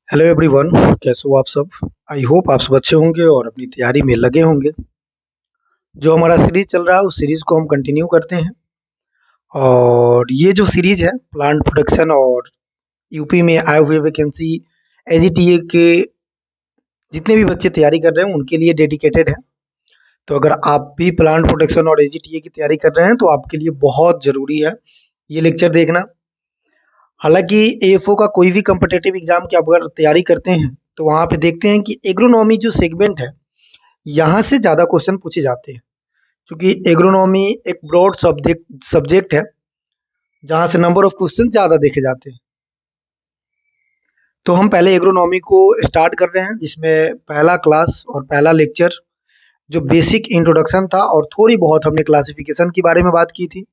Hello everyone. कैसे हो आप सब? आई होप आप सब अच्छे होंगे और अपनी तैयारी में लगे होंगे। जो हमारा सीरीज चल रहा है उस सीरीज को हम कंटिन्यू करते हैं। और ये जो सीरीज है प्लांट प्रोडक्शन और यूपी में आए हुए वैकेंसी एजीटीए के जितने भी बच्चे तैयारी कर रहे हैं उनके लिए डेडिकेटेड है। तो अगर आप भी प्लांट प्रोटेक्शन और एजीटीए की तैयारी कर रहे हैं तो आपके लिए बहुत ज़रूरी है ये लेक्चर देखना। हालांकि एएफओ का कोई भी कम्पिटिटिव एग्जाम की आप अगर तैयारी करते हैं तो वहाँ पे देखते हैं कि एग्रोनॉमी जो सेगमेंट है यहाँ से ज़्यादा क्वेश्चन पूछे जाते हैं, क्योंकि एग्रोनॉमी एक ब्रॉड सब्जेक्ट सब्जेक्ट है जहाँ से नंबर ऑफ क्वेश्चन ज़्यादा देखे जाते हैं। तो हम पहले एग्रोनॉमी को स्टार्ट कर रहे हैं, जिसमें पहला क्लास और पहला लेक्चर जो बेसिक इंट्रोडक्शन था और थोड़ी बहुत हमने क्लासिफिकेशन के बारे में बात की थी,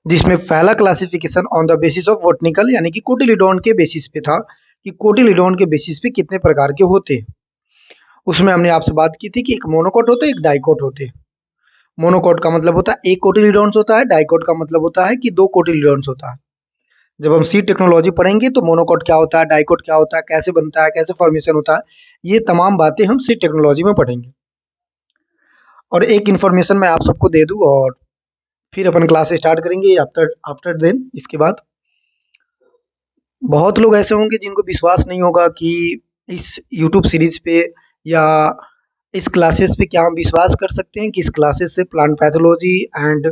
जिसमें पहला classification on the basis of botanical यानी कि कोटिलिडोन के बेसिस पे था कि कोटिलिडोन के बेसिस पे कितने प्रकार के होते हैं। उसमें हमने आपसे बात की थी कि एक मोनोकोट होते हैं, एक डाइकोट होते हैं। मोनोकोट का मतलब होता है एक कोटिलिडोन्स होता है, डाइकोट का मतलब होता है कि दो कोटिलिडोन्स होता है। जब हम सीड टेक्नोलॉजी पढ़ेंगे तो मोनोकोट क्या होता है, डाइकोट क्या होता है, कैसे बनता है, कैसे फॉर्मेशन होता है, ये तमाम बातें हम सीड टेक्नोलॉजी में पढ़ेंगे। और एक इन्फॉर्मेशन मैं आप सबको दे दूं और फिर अपन क्लास स्टार्ट करेंगे आफ्टर आफ्टर देन। इसके बाद बहुत लोग ऐसे होंगे जिनको विश्वास नहीं होगा कि इस यूट्यूब सीरीज पे या इस क्लासेस पे क्या हम विश्वास कर सकते हैं कि इस क्लासेस से प्लांट पैथोलॉजी एंड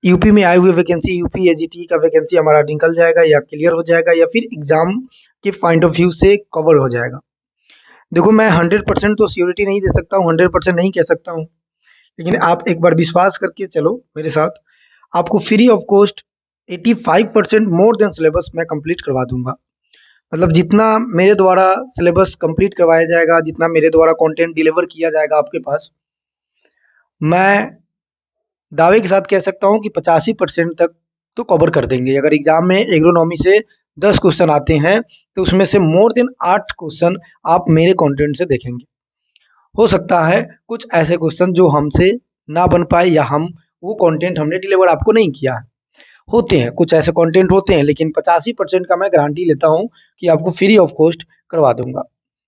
यूपी में आए हुए वैकेंसी यूपी एजीटी का वैकेंसी हमारा निकल जाएगा या क्लियर हो जाएगा या फिर एग्जाम के पॉइंट ऑफ व्यू से कवर हो जाएगा। देखो, मैं 100% तो श्योरिटी नहीं दे सकता हूँ, 100% नहीं कह सकता हूँ, लेकिन आप एक बार विश्वास करके चलो मेरे साथ। आपको free of cost 85% more than syllabus मैं कंप्लीट करवा दूंगा। मतलब जितना मेरे द्वारा सिलेबस कंप्लीट करवाया जाएगा, जितना मेरे द्वारा कंटेंट डिलीवर किया जाएगा आपके पास, मैं दावे के साथ कह सकता हूँ कि 85% तक तो कवर कर देंगे। अगर एग्जाम में एग्रोनॉमी से 10 क्वेश्चन आते हैं तो उसमें से मोर देन 8 क्वेश्चन आप मेरे कंटेंट से देखेंगे। हो सकता है कुछ ऐसे क्वेश्चन जो हमसे ना बन पाए या हम वो कंटेंट हमने डिलीवर आपको नहीं किया है, होते हैं कुछ ऐसे कंटेंट होते हैं, लेकिन 85% का मैं गारंटी लेता हूँ कि आपको फ्री ऑफ कॉस्ट करवा दूंगा।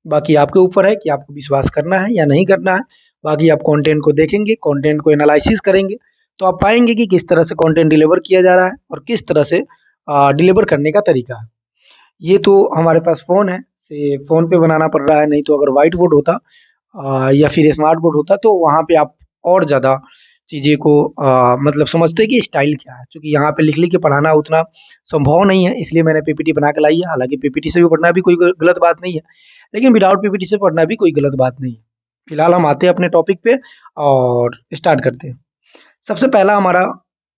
बाकी आपके ऊपर है कि आपको विश्वास करना है या नहीं करना है। बाकी आप कंटेंट को देखेंगे, कंटेंट को एनालिसिस करेंगे तो आप पाएंगे कि किस तरह से कंटेंट डिलीवर किया जा रहा है और किस तरह से डिलीवर करने का तरीका है। ये तो हमारे पास फ़ोन है, से फ़ोन पे बनाना पड़ रहा है, नहीं तो अगर व्हाइट बोर्ड होता या फिर स्मार्ट बोर्ड होता तो वहाँ पे आप और ज़्यादा चीज़ें को मतलब समझते कि स्टाइल क्या है। क्योंकि यहाँ पे लिख के पढ़ाना उतना संभव नहीं है, इसलिए मैंने पीपीटी बना के लाई है। हालांकि पीपीटी से भी पढ़ना भी कोई गलत बात नहीं है, लेकिन विदाउट पीपीटी से पढ़ना भी कोई गलत बात नहीं है। फिलहाल हम आते हैं अपने टॉपिक पे और स्टार्ट करते हैं। सबसे पहला हमारा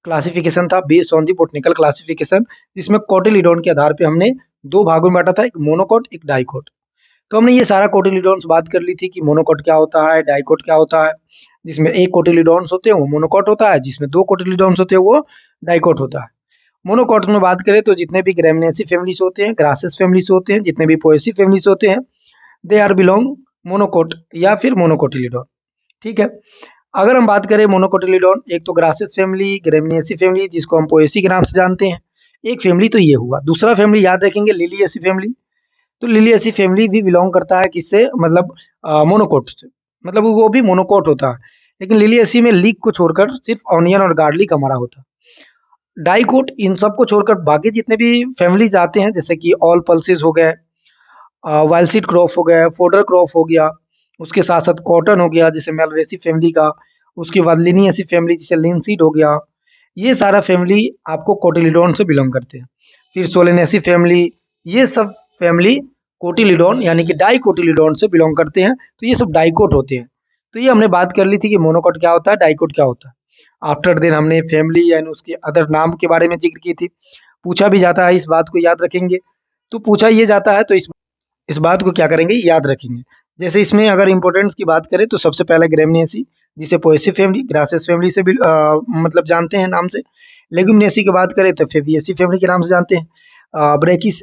क्लासिफिकेशन था based on the botanical classification, जिसमें कोटिलिडोन के आधार पे हमने दो भागों में बांटा था, एक मोनोकोट एक डाइकोट। तो हमने ये सारा कोटिलिडोन्स बात कर ली थी कि मोनोकोट क्या होता है, डाइकोट क्या होता है। जिसमें एक कोटिलिडोन्स होते हैं वो मोनोकोट होता है, जिसमें दो कोटिलिडोन्स होते हैं वो डाइकोट होता है। मोनोकोट में बात करें तो जितने भी ग्रेमिनेसी फैमिलीज होते हैं, ग्रासेस फैमिलीज होते हैं, जितने भी पोएसी फैमिलीज होते हैं, दे आर बिलोंग मोनोकोट या फिर मोनोकोटिलिडोन। ठीक है। अगर हम बात करें मोनोकोटिलिडोन, एक तो ग्रासेस फैमिली, ग्रेमिनेसी फैमिली जिसको हम पोएसी के नाम से जानते हैं, एक फैमिली तो ये हुआ। दूसरा फैमिली याद रखेंगे लिलिएसी फैमिली। तो लिलिएसी फैमिली भी बिलोंग करता है किससे, मतलब मोनोकोट से, मतलब वो भी मोनोकोट होता है, लेकिन लिलिएसी में लीक को छोड़कर सिर्फ ऑनियन और गार्लिक हमारा होता है। डाइकोट इन सब को छोड़कर बाकी जितने भी फैमिलीज आते हैं, जैसे कि ऑल पल्सेस हो गए, वाइल्ड क्रॉप हो गया, फोडर क्रॉप हो गया, उसके साथ साथ कॉटन हो गया जैसे मेलवेसी फैमिली का, उसके बाद लिनियसी फैमिली जैसे लिनसीड हो गया। ये सारा फैमिली आपको कोटिलिडोन से बिलोंग करते हैं। फिर सोलेनेसी फैमिली, ये सब फैमिली कोटिलिडोन यानी कि डाई कोटिलिडोन से बिलोंग करते हैं, तो ये सब डाइकोट होते हैं। तो ये हमने बात कर ली थी कि मोनोकोट क्या होता है, डाइकोट क्या होता है। आफ्टर देन हमने फैमिली एंड उसके अदर नाम के बारे में जिक्र की थी। पूछा भी जाता है, इस बात को याद रखेंगे। तो पूछा ये जाता है तो इस बात को क्या करेंगे, याद रखेंगे। जैसे इसमें अगर इम्पोर्टेंस की बात करें तो सबसे पहले ग्रेमिनेसी, जिसे पोएसी फैमिली ग्रासेस फैमिली से भी मतलब जानते हैं नाम से। लेग्यूमिनेसी की बात करें तो फेबिएसी फैमिली के नाम से जानते हैं। ब्रैकिस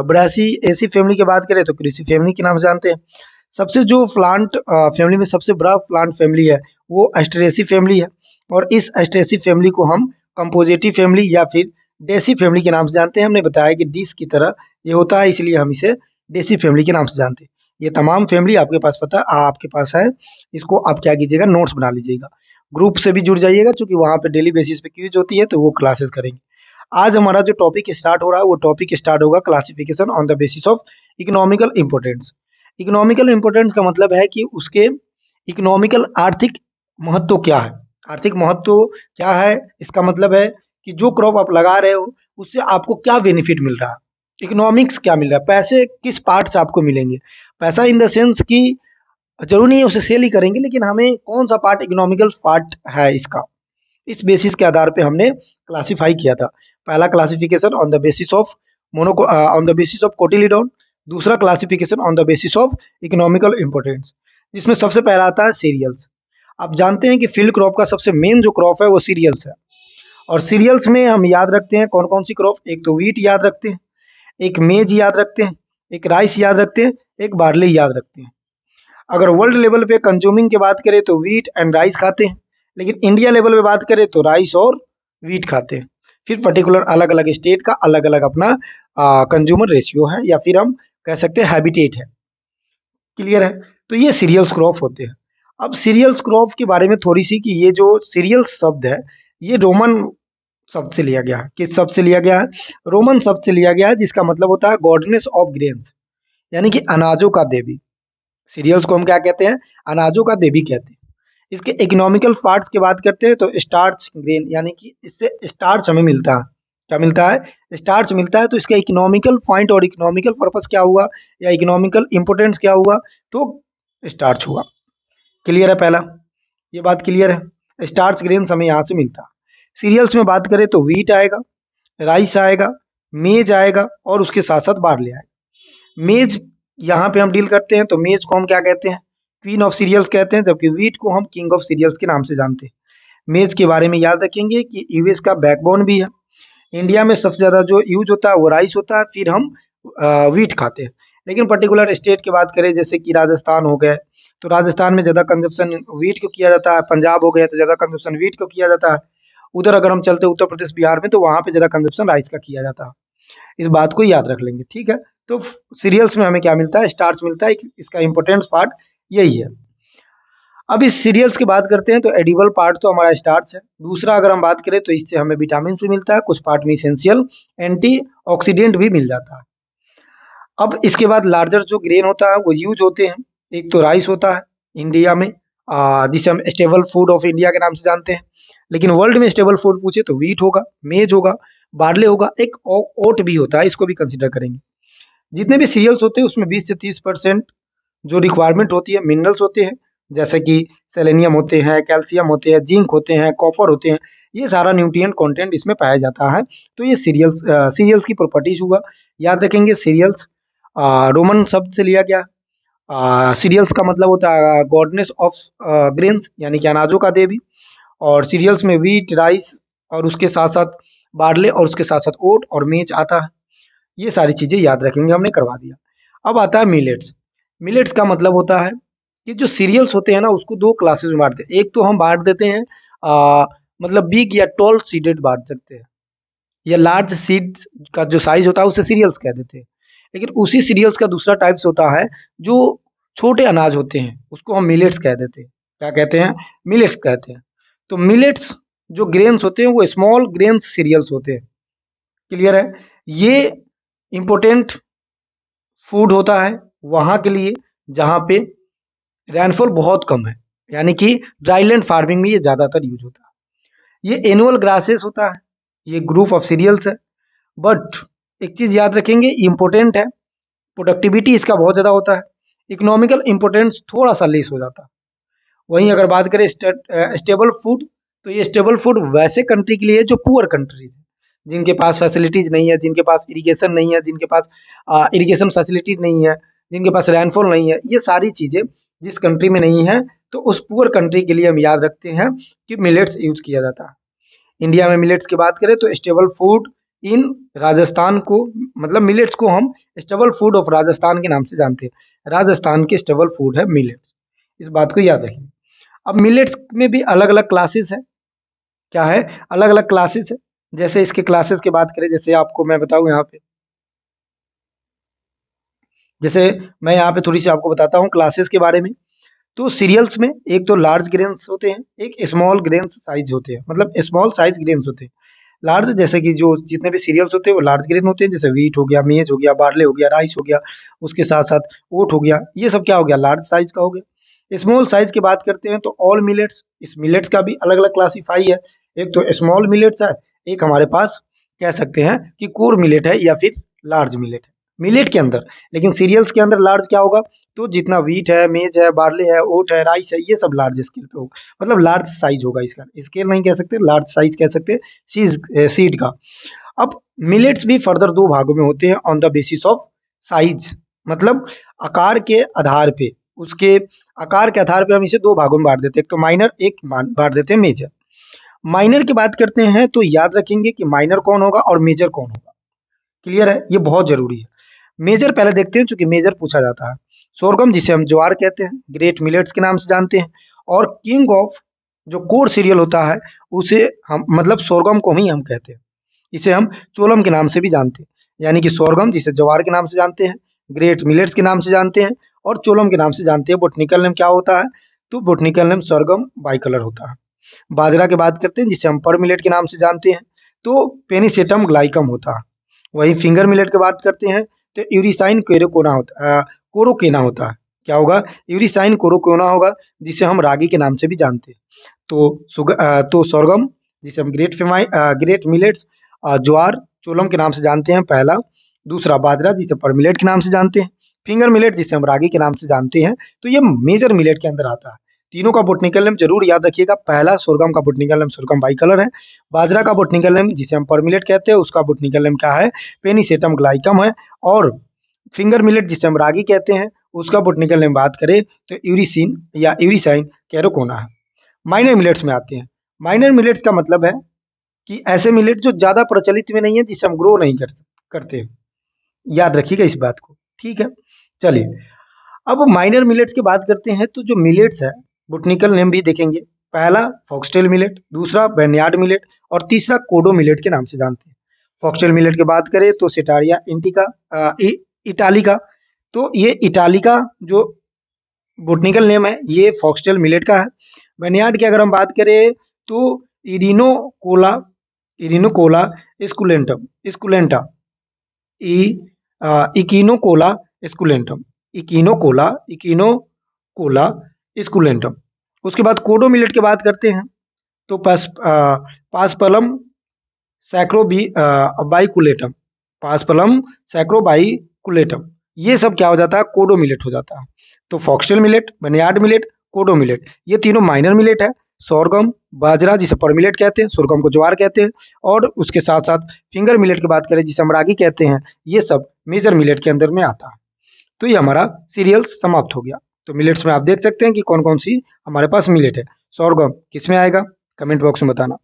ब्रासी एसी फैमिली की बात करें तो क्रिसी फैमिली के नाम से जानते हैं। सबसे जो प्लांट फैमिली में सबसे बड़ा प्लांट फैमिली है वो एस्टरेसी फैमिली है, और इस एस्टरेसी फैमिली को हम कंपोजिटिव फैमिली या फिर डेसी फैमिली के नाम से जानते हैं। हमने बताया कि डिश की तरह ये होता है, इसलिए हम इसे डेसी फैमिली के नाम से जानते हैं। ये तमाम फैमिली आपके पास पता आपके पास है, इसको आप क्या कीजिएगा, नोट्स बना लीजिएगा। ग्रुप से भी जुड़ जाइएगा, क्योंकि वहाँ पे डेली बेसिस पे क्विज होती है, तो वो क्लासेस करेंगे। आज हमारा जो टॉपिक स्टार्ट हो रहा है, वो टॉपिक स्टार्ट होगा classification on the basis of economical importance. Economical importance का मतलब है कि उसके इकोनॉमिकल आर्थिक महत्व क्या है। आर्थिक महत्व क्या है, इसका मतलब है कि जो क्रॉप आप लगा रहे हो उससे आपको क्या बेनिफिट मिल रहा है, इकोनॉमिक्स क्या मिल रहा है, पैसे किस पार्ट से आपको मिलेंगे। पैसा इन द सेंस कि जरूरी नहीं है उसे सेल ही करेंगे, लेकिन हमें कौन सा पार्ट इकोनॉमिकल पार्ट है इसका, इस बेसिस के आधार पे हमने क्लासिफाई किया था। पहला classification on the basis of mono on the basis of cotyledon, दूसरा classification on the basis of economical importance, जिसमें सबसे पहला आता है सीरियल्स। आप जानते हैं कि फील्ड क्रॉप का सबसे मेन जो क्रॉप है वो सीरियल्स है। और सीरियल्स में हम याद रखते हैं कौन कौन सी क्रॉप, एक तो वीट याद रखते हैं, एक मेज याद रखते हैं, एक राइस याद रखते हैं, एक बार्ली याद रखते हैं। अगर वर्ल्ड लेवल पे कंज्यूमिंग की बात करें तो वीट एंड राइस खाते हैं, लेकिन इंडिया लेवल पे बात करें तो राइस और वीट खाते हैं। फिर पर्टिकुलर अलग अलग स्टेट का अलग अलग अपना कंज्यूमर रेशियो है, या फिर हम कह सकते हैं हैबिटेट है। क्लियर है। तो ये सीरियल्स क्रॉप होते हैं। अब सीरियल्स क्रॉप के बारे में थोड़ी सी, कि ये जो सीरियल शब्द है ये रोमन शब्द से लिया गया है। किस शब्द से लिया गया है, रोमन शब्द से लिया गया है, जिसका मतलब होता है गॉडनेस ऑफ ग्रेन्स, यानी कि अनाजों का देवी। सीरियल्स को हम क्या कहते हैं, अनाजों का देवी कहते हैं। इसके इकोनॉमिकल पार्ट्स की बात करते हैं तो स्टार्च ग्रेन, यानी कि इससे स्टार्च हमें मिलता है। क्या मिलता है, स्टार्च मिलता है। तो इसका इकोनॉमिकल पॉइंट और इकोनॉमिकल पर्पस क्या हुआ, या इकोनॉमिकल इंपोर्टेंस क्या हुआ, तो स्टार्च हुआ। क्लियर है पहला, ये बात क्लियर है। स्टार्च ग्रेन्स हमें यहाँ से मिलता है। सीरियल्स में बात करें तो वीट आएगा, राइस आएगा, मेज आएगा, और उसके साथ साथ बार्ले आएगा। मेज यहाँ पे हम डील करते हैं, तो मेज को हम क्या कहते हैं, क्वीन ऑफ सीरियल्स कहते हैं, जबकि वीट को हम किंग ऑफ सीरियल्स के नाम से जानते हैं। मेज के बारे में याद रखेंगे कि यूएस का बैकबोन भी है। इंडिया में सबसे ज़्यादा जो यूज होता है वो राइस होता है, फिर हम वीट खाते हैं। लेकिन पर्टिकुलर स्टेट की बात करें, जैसे कि राजस्थान हो गया, तो राजस्थान में ज़्यादा कंजप्शन वीट को किया जाता है। पंजाब हो गया तो ज़्यादा कंजप्शन वीट को किया जाता है। उधर अगर हम चलते उत्तर प्रदेश बिहार में, तो वहाँ पे ज़्यादा कंजप्शन राइस का किया जाता है। इस बात को याद रख लेंगे, ठीक है। तो सीरियल्स में हमें क्या मिलता है, स्टार्च मिलता है। इसका इंपॉर्टेंट पार्ट यही है। अब इस सीरियल्स की बात करते हैं तो एडिबल पार्ट तो हमारा स्टार्च है। दूसरा अगर हम बात करें तो इससे हमें विटामिन भी मिलता है, कुछ पार्ट में इसेंशियल एंटीऑक्सीडेंट भी मिल जाता है। अब इसके बाद लार्जर जो ग्रेन होता है वो यूज होते हैं। एक तो राइस होता है इंडिया में, जिसे हम स्टेबल फूड ऑफ इंडिया के नाम से जानते हैं। लेकिन वर्ल्ड में स्टेबल फूड पूछे तो वीट होगा, मेज होगा, बार्ले होगा, एक ओट भी होता है, इसको भी कंसिडर करेंगे। जितने भी सीरियल्स होते हैं उसमें 20 से 30% जो रिक्वायरमेंट होती है मिनरल्स होते हैं, जैसे कि सेलेनियम होते हैं, कैल्शियम होते हैं, जिंक होते हैं, कॉपर होते हैं। ये सारा न्यूट्रिएंट कंटेंट इसमें पाया जाता है। तो ये सीरियल्स की प्रॉपर्टीज हुआ। याद रखेंगे सीरियल्स रोमन शब्द से लिया गया। सीरियल्स का मतलब होता है गॉडनेस ऑफ ग्रेन्स, यानी कि अनाजों का देवी। और सीरियल्स में वीट, राइस, और उसके साथ साथ बार्ले, और उसके साथ साथ ओट और मेज आता है। ये सारी चीज़ें याद रखेंगे, हमने करवा दिया। अब आता है मिलेट्स। मिलेट्स का मतलब होता है कि जो सीरियल्स होते हैं ना उसको दो क्लासेस में बांटते हैं। एक तो हम बांट देते हैं मतलब बिग या टॉल सीडेड बांट सकते हैं, या लार्ज सीड्स का जो साइज होता है उसे सीरियल्स कह देते हैं। लेकिन उसी सीरियल्स का दूसरा टाइप्स होता है जो छोटे अनाज होते हैं, उसको हम मिलेट्स कह देते हैं। क्या कहते हैं, मिलेट्स कहते हैं। तो मिलेट्स जो ग्रेन्स होते हैं वो स्मॉल ग्रेन्स सीरियल्स होते हैं। क्लियर है। ये इम्पोर्टेंट फूड होता है वहाँ के लिए जहाँ पे रेनफॉल बहुत कम है, यानी कि ड्राईलैंड फार्मिंग में ये ज़्यादातर यूज होता है। ये एनुअल ग्रासेस होता है, ये ग्रुप ऑफ सीरियल्स है। बट एक चीज़ याद रखेंगे, इम्पोर्टेंट है, प्रोडक्टिविटी इसका बहुत ज़्यादा होता है। इकोनॉमिकल इम्पोर्टेंस थोड़ा सा लेस हो जाता है। वहीं अगर बात करें स्टेबल फूड, तो ये स्टेबल फूड वैसे कंट्री के लिए है जो पुअर कंट्रीज है, जिनके पास फैसिलिटीज़ नहीं है, जिनके पास इरिगेशन नहीं है, जिनके पास इरिगेशन फैसिलिटी नहीं है, जिनके पास रेनफॉल नहीं है। ये सारी चीज़ें जिस कंट्री में नहीं है, तो उस पुअर कंट्री के लिए हम याद रखते हैं कि मिलेट्स यूज किया जाता है। इंडिया में मिलेट्स की बात करें तो स्टेबल फूड इन राजस्थान को, मतलब मिलेट्स को हम स्टेबल फूड ऑफ राजस्थान के नाम से जानते हैं। राजस्थान के स्टेबल फूड है मिलेट्स, इस बात को याद रखें। अब मिलेट्स में भी अलग अलग क्लासेस है। क्या है, अलग अलग क्लासेस है। जैसे इसके क्लासेस की बात करें, जैसे आपको मैं बताऊँ यहाँ पे, जैसे मैं यहाँ पे थोड़ी सी आपको बताता हूँ क्लासेस के बारे में। तो सीरियल्स में एक तो लार्ज ग्रेन्स होते हैं, एक स्मॉल ग्रेन्स साइज होते हैं, मतलब स्मॉल साइज ग्रेन्स होते हैं। लार्ज जैसे कि जो जितने भी सीरियल्स होते हैं वो लार्ज ग्रेन होते हैं, जैसे व्हीट हो गया, मेज हो गया, बार्ले हो गया, राइस हो गया, उसके साथ साथ ओट हो गया, ये सब क्या हो गया, लार्ज साइज का हो गया। स्मॉल साइज की बात करते हैं तो ऑल मिलेट्स, इस मिलेट्स का भी अलग अलग क्लासीफाई है। एक तो स्मॉल मिलेट्स है, एक हमारे पास कह सकते हैं कि कोर मिलेट है या फिर लार्ज मिलेट है मिलेट के अंदर। लेकिन सीरियल्स के अंदर लार्ज क्या होगा, तो जितना व्हीट है, मेज है, बार्ले है, ओट है, राइस है, ये सब लार्ज स्केल पे होगा, मतलब लार्ज साइज होगा इसका, स्केल नहीं कह सकते, लार्ज साइज कह सकते हैं सीड का। अब मिलेट्स भी फर्दर दो भागों में होते हैं on the basis of size, मतलब आकार के आधार पे, उसके आकार के आधार पे हम इसे दो भागों में बांट देते हैं, एक तो माइनर, एक बांट देते हैं मेजर। माइनर की बात करते हैं तो याद रखेंगे कि माइनर कौन होगा और मेजर कौन होगा, क्लियर है, ये बहुत जरूरी है। मेजर पहले देखते हैं, चूंकि मेजर पूछा जाता है। सोरगम जिसे हम ज्वार कहते हैं, ग्रेट मिलेट्स के नाम से जानते हैं, और किंग ऑफ जो कोर सीरियल होता है उसे हम मतलब सोरगम को ही हम कहते हैं, इसे हम चोलम के नाम से भी जानते हैं। यानी कि सोरगम जिसे ज्वार के नाम से जानते हैं, ग्रेट मिलेट्स के नाम से जानते हैं, और चोलम के नाम से जानते हैं। बोटनिकल नेम क्या होता है, तो बोटनिकल नेम सोरगम बाइकलर होता है। बाजरा की बात करते हैं जिसे हम पर मिलेट के नाम से जानते हैं, तो पेनिसेटम ग्लाइकम होता है। वही फिंगर मिलेट की बात करते हैं तो यूरिसाइन कोरोकोना होता कोरोकेना होता है। क्या होगा, यूरिसाइन कोरोकोना होगा, जिसे हम रागी के नाम से भी जानते हैं। तो सोरगम जिसे हम ग्रेट मिलेट्स, ज्वार चोलम के नाम से जानते हैं पहला। दूसरा बाजरा जिसे पर मिलेट के नाम से जानते हैं। फिंगर मिलेट जिसे हम रागी के नाम से जानते हैं। तो ये मेजर मिलेट के अंदर आता है। तीनों का बोटनिकल नेम जरूर याद रखिएगा। पहला सोरगम का बोटनिकल नेम सोरगम बाइकलर है। बाजरा का बोटनिकल नेम जिसे हम पर मिलेट कहते हैं उसका बोटनिकल नेम क्या है, पेनिसेटम ग्लाइकम है। और फिंगर मिलेट जिसे हम रागी कहते हैं उसका बोटनिकल नेम बात करें तो यूरिसिन या यूरिसाइन कैरोकोना है। माइनर मिलेट्स में आते हैं। माइनर मिलेट्स का मतलब है कि ऐसे मिलेट जो ज्यादा प्रचलित में नहीं है, जिसे हम ग्रो नहीं करते। याद रखिएगा इस बात को, ठीक है। चलिए अब माइनर मिलेट्स की बात करते हैं, तो जो मिलेट्स है बोटनिकल नेम भी देखेंगे। पहला फॉक्सटेल मिलेट, दूसरा बैर्नयार्ड मिलेट, और तीसरा कोडो मिलेट के नाम से जानते हैं। फॉक्सटेल मिलेट की बात करें तो सिटारिया इंडिका, इटालिका, तो ये इटालिका जो बोटनिकल नेम है ये फॉक्सटेल मिलेट का है। बैर्नयार्ड की अगर हम बात करें तो इरिनोकोला इरिनोकोला स्कुलेंटा ई इकिनोकोला स्कुलेंटम इकिनोकोला स्कुलेंटम। उसके बाद कोडो मिलेट की बात करते हैं तो पासपलम सैक्रोबी बाइकुलेटम पासपलम सैक्रोबाइकुलेटम, ये सब क्या हो जाता है, कोडो मिलेट हो जाता है। तो फॉक्सटेल मिलेट, बनियाड मिलेट, कोडो मिलेट, ये तीनों माइनर मिलेट है। सोरगम बाजरा जिसे पर मिलेट कहते हैं, सोरगम को ज्वार कहते हैं, और उसके साथ साथ फिंगर मिलेट की बात करें जिसे हम रागी कहते हैं, ये सब मेजर मिलेट के अंदर में आता है। तो ये हमारा सीरियल समाप्त हो गया। तो मिलेट्स में आप देख सकते हैं कि कौन कौन सी हमारे पास मिलेट है। सोरगम किस में आएगा, कमेंट बॉक्स में बताना,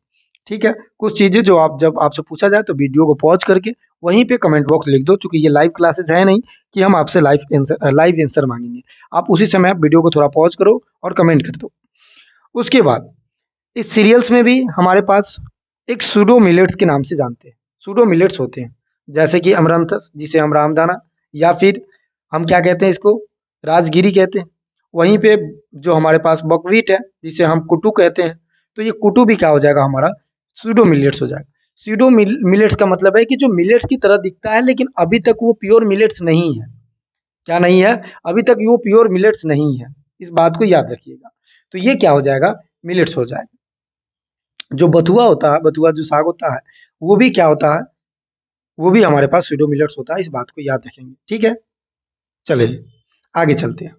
ठीक है। कुछ चीज़ें जो आप जब आपसे पूछा जाए तो वीडियो को पॉज करके वहीं पे कमेंट बॉक्स लिख दो, चूंकि ये लाइव क्लासेस है नहीं कि हम आपसे लाइव आंसर मांगेंगे। आप उसी समय वीडियो को थोड़ा पॉज करो और कमेंट कर दो। उसके बाद इस सीरियल्स में भी हमारे पास एक सूडो मिलेट्स के नाम से जानते हैं, सूडो मिलेट्स होते हैं, जैसे कि अमरंथस जिसे हम रामदाना, या फिर हम क्या कहते हैं इसको, राजगिरी कहते हैं। वहीं पे जो हमारे पास बकवीट है जिसे हम कुटू कहते हैं, तो ये कुटू भी क्या हो जाएगा, हमारा सूडो मिलेट्स हो जाएगा। सूडो मिलेट्स का मतलब है कि जो मिलेट्स की तरह दिखता है लेकिन अभी तक वो प्योर मिलेट्स नहीं है। क्या नहीं है, अभी तक वो प्योर मिलेट्स नहीं है, इस बात को याद रखिएगा। तो ये क्या हो जाएगा, मिलेट्स हो जाएगा। जो बथुआ होता है, बथुआ जो साग होता है, वो भी क्या होता है, वो भी हमारे पास सूडो मिलेट्स होता है, इस बात को याद रखेंगे, ठीक है। चलिए आगे चलते हैं।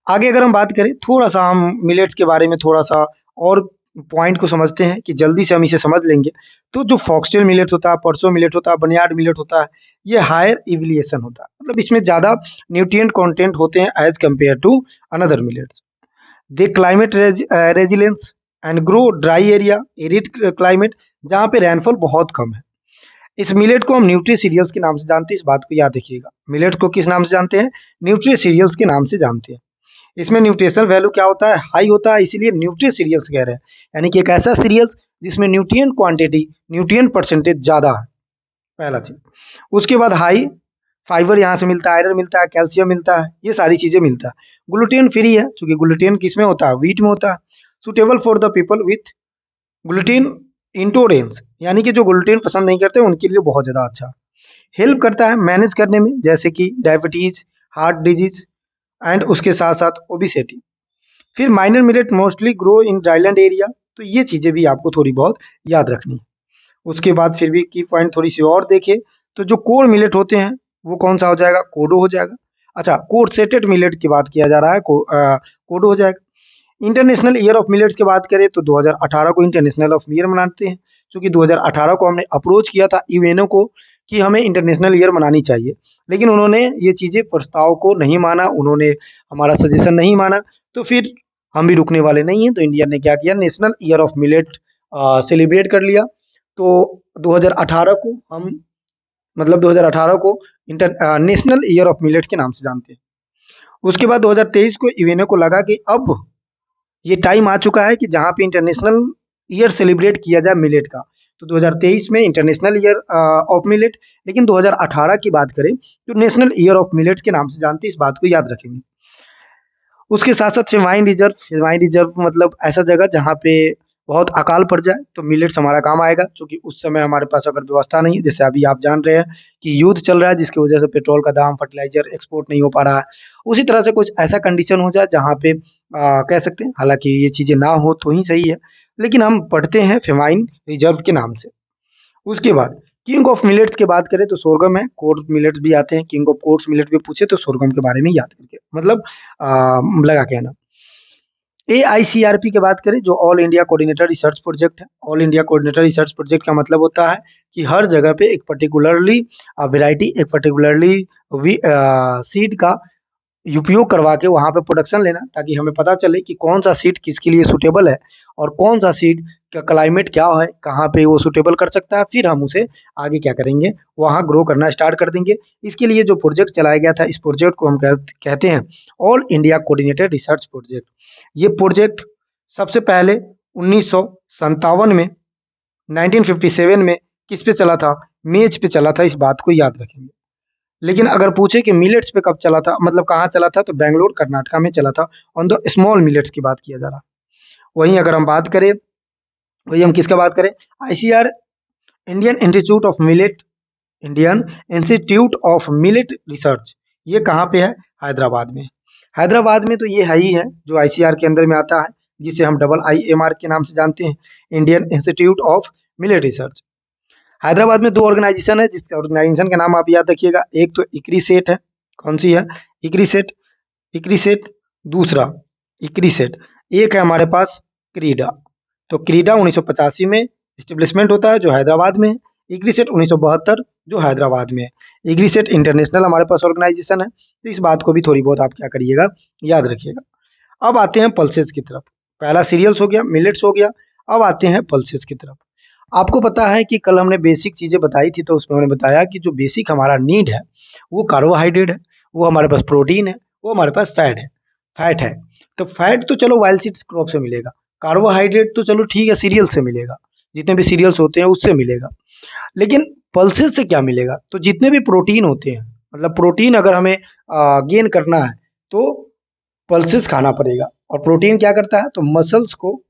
आगे अगर हम बात करें थोड़ा सा, हम मिलेट्स के बारे में थोड़ा सा और पॉइंट को समझते हैं कि जल्दी से हम इसे समझ लेंगे। तो जो फॉक्सटेल मिलेट होता है, परसो मिलेट होता है, बनियाड मिलेट होता है, ये हायर इवलिएशन होता है, मतलब इसमें ज़्यादा न्यूट्रिएंट कंटेंट होते हैं as compare to another millets. They climate resilience and grow dry area, arid climate जहाँ पे रेनफॉल बहुत कम है। इस मिलेट को हम न्यूट्री सीरियल्स के नाम से जानते हैं, इस बात को याद रखिएगा। मिलेट को किस नाम से जानते हैं, न्यूट्री सीरियल्स के नाम से जानते हैं। इसमें न्यूट्रिशनल वैल्यू क्या होता है, हाई होता है, इसीलिए न्यूट्री सीरियल्स कह रहे हैं। यानी कि एक ऐसा सीरियल्स जिसमें न्यूट्रिएंट क्वांटिटी, न्यूट्रिएंट परसेंटेज ज़्यादा है, पहला चीज़। उसके बाद हाई फाइबर यहाँ से मिलता है, आयरन मिलता है, कैल्शियम मिलता है, ये सारी चीज़ें मिलता है। ग्लूटेन फ्री है, चूँकि ग्लूटेन किस में होता है, व्हीट में होता है। Suitable for the people with gluten intolerance, यानी कि जो ग्लूटेन पसंद नहीं करते उनके लिए बहुत ज़्यादा अच्छा। हेल्प करता है मैनेज करने में, जैसे कि डायबिटीज, हार्ट डिजीज एंड उसके साथ साथ ओबिसिटी। फिर minor millet mostly grow in dryland area, तो ये चीज़ें भी आपको थोड़ी बहुत याद रखनी है। उसके बाद फिर भी की पॉइंट थोड़ी सी और देखें तो जो कोर मिलेट होते हैं वो कौन सा हो जाएगा, कोडो हो जाएगा। अच्छा, कोर्सेटेड मिलेट की बात किया जा रहा है, कोडो हो जाएगा। इंटरनेशनल ईयर ऑफ मिलेट्स की बात करें तो 2018 को इंटरनेशनल ऑफ ईयर मनाते हैं, क्योंकि 2018 को हमने अप्रोच किया था यूएनओ को कि हमें इंटरनेशनल ईयर मनानी चाहिए, लेकिन उन्होंने ये चीज़ें प्रस्ताव को नहीं माना, उन्होंने हमारा सजेशन नहीं माना। तो फिर हम भी रुकने वाले नहीं हैं, तो इंडिया ने क्या किया, national year of millet celebrate कर लिया। तो 2018 को हम, मतलब 2018 को नेशनल ईयर ऑफ मिलेट के नाम से जानते हैं। उसके बाद 2023 को यूएनओ को लगा कि अब ये टाइम आ चुका है कि जहाँ पे इंटरनेशनल ईयर सेलिब्रेट किया जाए मिलेट का। तो 2023 में इंटरनेशनल ईयर ऑफ मिलेट, लेकिन 2018 की बात करें तो नेशनल ईयर ऑफ मिलेट के नाम से जानते हैं, इस बात को याद रखेंगे। उसके साथ साथ फेमाइन रिजर्व मतलब ऐसा जगह जहाँ पे बहुत अकाल पड़ जाए तो मिलेट्स हमारा काम आएगा, क्योंकि उस समय हमारे पास अगर व्यवस्था नहीं है, जैसे अभी आप जान रहे हैं कि युद्ध चल रहा है जिसकी वजह से पेट्रोल का दाम, फर्टिलाइजर एक्सपोर्ट नहीं हो पा रहा है। उसी तरह से कुछ ऐसा कंडीशन हो जाए जहाँ पे कह सकते हैं, हालांकि ये चीज़ें ना हो तो ही सही है, लेकिन हम पढ़ते हैं फेमाइन रिजर्व के नाम से। उसके बाद किंग ऑफ मिलेट्स की बात करें तो सोरगम है, कोर्स मिलेट्स भी आते हैं, किंग ऑफ कोर्स मिलेट भी पूछे तो सोरगम के बारे में याद करके मतलब लगा के आना। AICRP की बात करें जो all India coordinator research project है। All India coordinator research project का मतलब होता है कि हर जगह पे एक पर्टिकुलरली वैरायटी, एक पर्टिकुलरली सीड का उपयोग करवा के वहाँ पे प्रोडक्शन लेना, ताकि हमें पता चले कि कौन सा सीड किसके लिए सूटेबल है और कौन सा सीड का क्लाइमेट क्या है, कहाँ पे वो सूटेबल कर सकता है। फिर हम उसे आगे क्या करेंगे, वहाँ ग्रो करना स्टार्ट कर देंगे। इसके लिए जो प्रोजेक्ट चलाया गया था, इस प्रोजेक्ट को हम कहते हैं all India coordinated research project. ये प्रोजेक्ट सबसे पहले 1957 में, 1957 में किस पे चला था, मेज पे चला था, इस बात को याद रखेंगे। लेकिन अगर पूछे कि मिलेट्स पे कब चला था, मतलब कहाँ चला था, तो बेंगलोर कर्नाटका में चला था। ऑन द स्मॉल मिलेट्स की बात किया जा रहा। वहीं अगर हम बात करें, वही हम किसका बात करें, ICR, Indian institute of millet, Indian institute of millet research, ये कहाँ पे है, हैदराबाद में। हैदराबाद में तो ये है ही है जो आईसीआर के अंदर में आता है, जिसे हम IIMR के नाम से जानते हैं, Indian institute of millet research. Hyderabad में दो ऑर्गेनाइजेशन है, जिस ऑर्गेनाइजेशन का नाम आप याद रखिएगा, एक तो इक्रीसेट है, कौन सी है, इक्रीसेट, इक्रीसेट, दूसरा इक्रीसेट, एक है हमारे पास क्रीडा। तो क्रीडा 1985 में इस्टेब्लिशमेंट होता है जो हैदराबाद में है, इक्रीसेट 1972 जो हैदराबाद में है। इक्रीसेट इंटरनेशनल हमारे पास ऑर्गेनाइजेशन है, तो इस बात को भी थोड़ी बहुत आप क्या करिएगा, याद रखिएगा। अब आते हैं पल्सेस की तरफ। पहला सीरियल्स हो गया, मिलेट्स हो गया, अब आते हैं पल्सेस की तरफ। आपको पता है कि कल हमने बेसिक चीज़ें बताई थी, तो उसमें हमने बताया कि जो बेसिक हमारा नीड है वो कार्बोहाइड्रेट है, वो हमारे पास प्रोटीन है, वो हमारे पास फैट है। तो फैट तो चलो वाइल्ड सीड्स क्रॉप से मिलेगा, कार्बोहाइड्रेट तो चलो ठीक है सीरियल से मिलेगा, जितने भी सीरियल्स होते हैं उससे मिलेगा। लेकिन पल्सेस से क्या मिलेगा, तो जितने भी प्रोटीन होते हैं, मतलब प्रोटीन अगर हमें गेन करना है तो पल्सेस खाना पड़ेगा। और प्रोटीन क्या करता है, तो मसल्स को